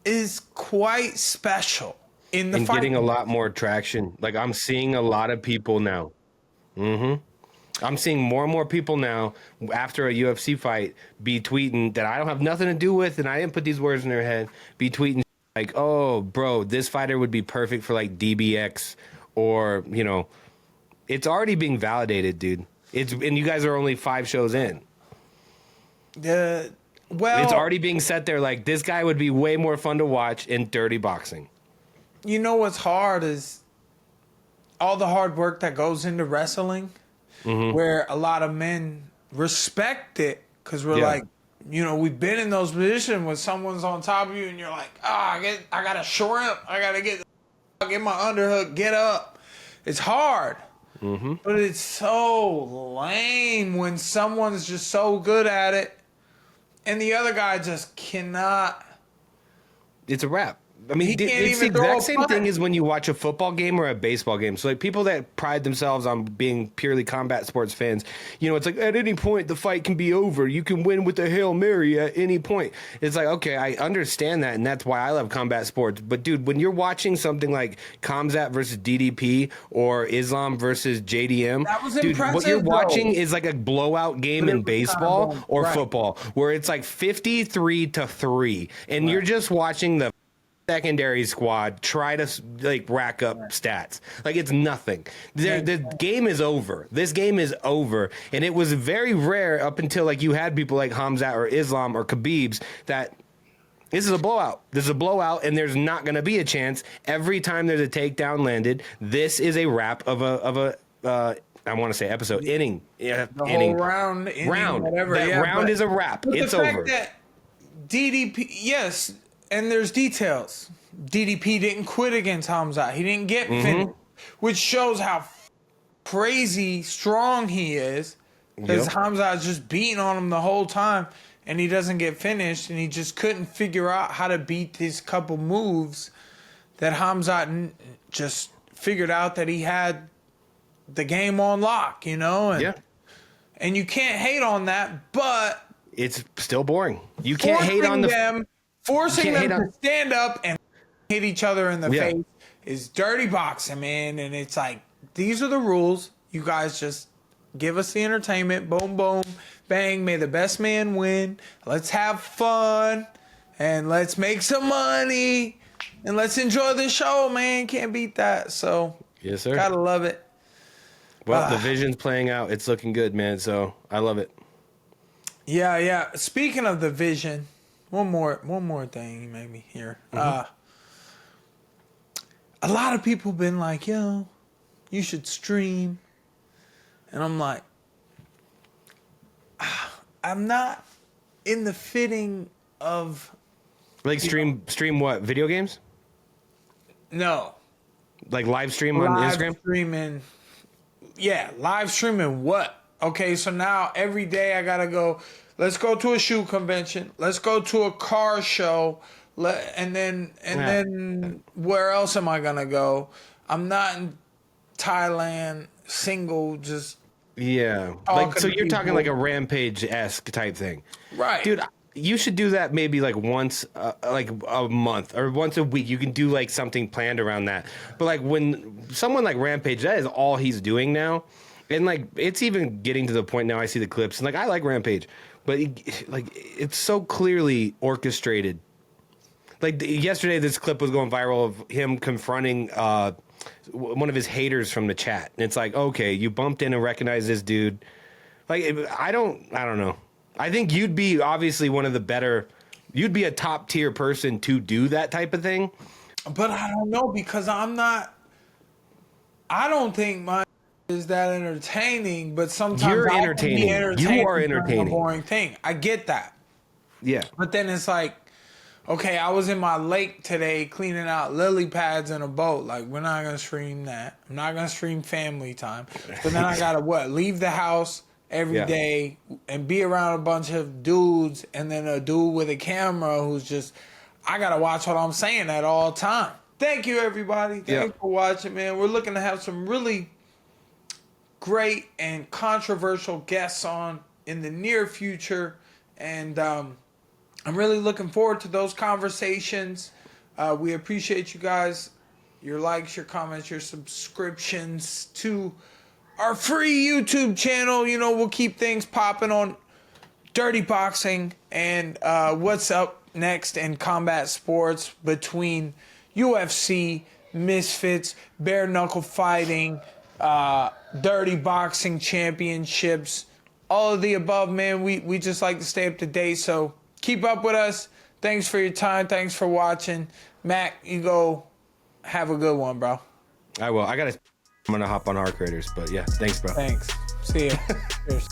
Speaker 1: is quite special in the
Speaker 3: And
Speaker 1: fight.
Speaker 3: getting a lot more traction. Like, I'm seeing a lot of people now. I'm seeing more and more people now after a UFC fight be tweeting that I don't have nothing to do with, and I didn't put these words in their head, be tweeting like, oh, bro, this fighter would be perfect for like DBX, or, you know, it's already being validated, dude. And you guys are only 5 shows in.
Speaker 1: Well,
Speaker 3: It's already being set there like, this guy would be way more fun to watch in dirty boxing.
Speaker 1: you know what's hard is all the hard work that goes into wrestling, where a lot of men respect it because we're like, you know, we've been in those positions when someone's on top of you and you're like, I got to shrimp, I got to get my underhook, get up. It's hard, but it's so lame when someone's just so good at it and the other guy just cannot.
Speaker 3: It's a wrap. I mean,
Speaker 1: He can't
Speaker 3: it's the
Speaker 1: even throw
Speaker 3: exact
Speaker 1: a
Speaker 3: same
Speaker 1: punch.
Speaker 3: thing as when you watch a football game or a baseball game. So, like, people that pride themselves on being purely combat sports fans, you know, it's like, at any point, the fight can be over. You can win with a Hail Mary at any point. It's like, okay, I understand that, and that's why I love combat sports. But, dude, when you're watching something like Khamzat versus DDP or Islam versus JDM,
Speaker 1: That was
Speaker 3: dude, what
Speaker 1: impressive,
Speaker 3: you're
Speaker 1: though.
Speaker 3: watching is like a blowout game
Speaker 1: But it
Speaker 3: in
Speaker 1: was kinda
Speaker 3: baseball
Speaker 1: boring.
Speaker 3: or
Speaker 1: Right.
Speaker 3: football, where it's like 53-3, and you're just watching the secondary squad try to like rack up stats. Like, it's nothing. The game is over. This game is over, and it was very rare up until like you had people like Khamzat or Islam or Khabib's that this is a blowout. This is a blowout, and there's not going to be a chance. Every time there's a takedown landed, this is a wrap of a I want to say episode inning. Yeah,
Speaker 1: The
Speaker 3: inning.
Speaker 1: whole round, inning,
Speaker 3: Round.
Speaker 1: whatever.
Speaker 3: That
Speaker 1: yeah,
Speaker 3: round
Speaker 1: but-
Speaker 3: is a wrap.
Speaker 1: but
Speaker 3: It's
Speaker 1: the fact
Speaker 3: over.
Speaker 1: That DDP, yes, and there's details. DDP didn't quit against Khamzat. He didn't get finished, which shows how crazy strong he is. Because
Speaker 3: Yep.
Speaker 1: Khamzat's just beating on him the whole time, and he doesn't get finished, and he just couldn't figure out how to beat these couple moves that Khamzat just figured out that he had the game on lock, you know? And,
Speaker 3: Yeah.
Speaker 1: and you can't hate on that, but
Speaker 3: It's still boring. You can't hate on the
Speaker 1: forcing
Speaker 3: can't
Speaker 1: them
Speaker 3: hate
Speaker 1: to
Speaker 3: on-
Speaker 1: stand up and hit each other in the
Speaker 3: Yeah.
Speaker 1: face is dirty boxing, man. And it's like, these are the rules. You guys just give us the entertainment. Boom, boom, bang. May the best man win. Let's have fun and let's make some money and let's enjoy the show, man. Can't beat that. So,
Speaker 3: Yes, sir.
Speaker 1: gotta love it.
Speaker 3: Well, the vision's playing out. It's looking good, man. So I love it.
Speaker 1: Yeah, yeah. Speaking of the vision, one more thing you made me hear. A lot of people been like, yo, you should stream. And I'm like, I'm not in the fitting of
Speaker 3: Like stream what? Video games?
Speaker 1: no.
Speaker 3: Like live stream on
Speaker 1: Live
Speaker 3: Instagram?
Speaker 1: streaming. Yeah, live streaming what? Okay, so now every day I gotta go. Let's go to a shoe convention. Let's go to a car show. And then where else am I gonna go? I'm not in Thailand single. Just
Speaker 3: Yeah.
Speaker 1: Talking
Speaker 3: Like, so
Speaker 1: to
Speaker 3: you're talking
Speaker 1: people.
Speaker 3: like a Rampage-esque type thing.
Speaker 1: right,
Speaker 3: Dude, you should do that maybe like once, like a month or once a week. You can do like something planned around that. But like when someone like Rampage, that is all he's doing now. And like, it's even getting to the point now I see the clips and like, I like Rampage, but like, it's so clearly orchestrated. Like yesterday, this clip was going viral of him confronting one of his haters from the chat, and it's like, okay, you bumped in and recognized this dude. Like, I don't know. I think you'd be obviously one of the better. You'd be a top tier person to do that type of thing.
Speaker 1: but I don't know because I'm not. I don't think mine is that entertaining. But sometimes
Speaker 3: You're
Speaker 1: I can
Speaker 3: entertaining.
Speaker 1: be
Speaker 3: You
Speaker 1: entertaining
Speaker 3: are
Speaker 1: during
Speaker 3: entertaining.
Speaker 1: A boring thing. I get that.
Speaker 3: Yeah.
Speaker 1: But then it's like, okay, I was in my lake today cleaning out lily pads in a boat. Like, we're not going to stream that. I'm not going to stream family time. But then I got to leave the house every day and be around a bunch of dudes and then a dude with a camera who's just, I got to watch what I'm saying at all time. Thank you, everybody. Thanks for watching, man. We're looking to have some really great and controversial guests on in the near future. And I'm really looking forward to those conversations. We appreciate you guys, your likes, your comments, your subscriptions to our free YouTube channel. You know, we'll keep things popping on Dirty Boxing and what's up next in combat sports between UFC, Misfits, bare knuckle fighting, Dirty Boxing championships, all of the above, man. We just like to stay up to date, so keep up with us. Thanks for your time. Thanks for watching. Mac, you go have a good one, bro.
Speaker 3: I will. I'm gonna hop on Hard Creators, but yeah, thanks, bro.
Speaker 1: Thanks. See ya. Cheers.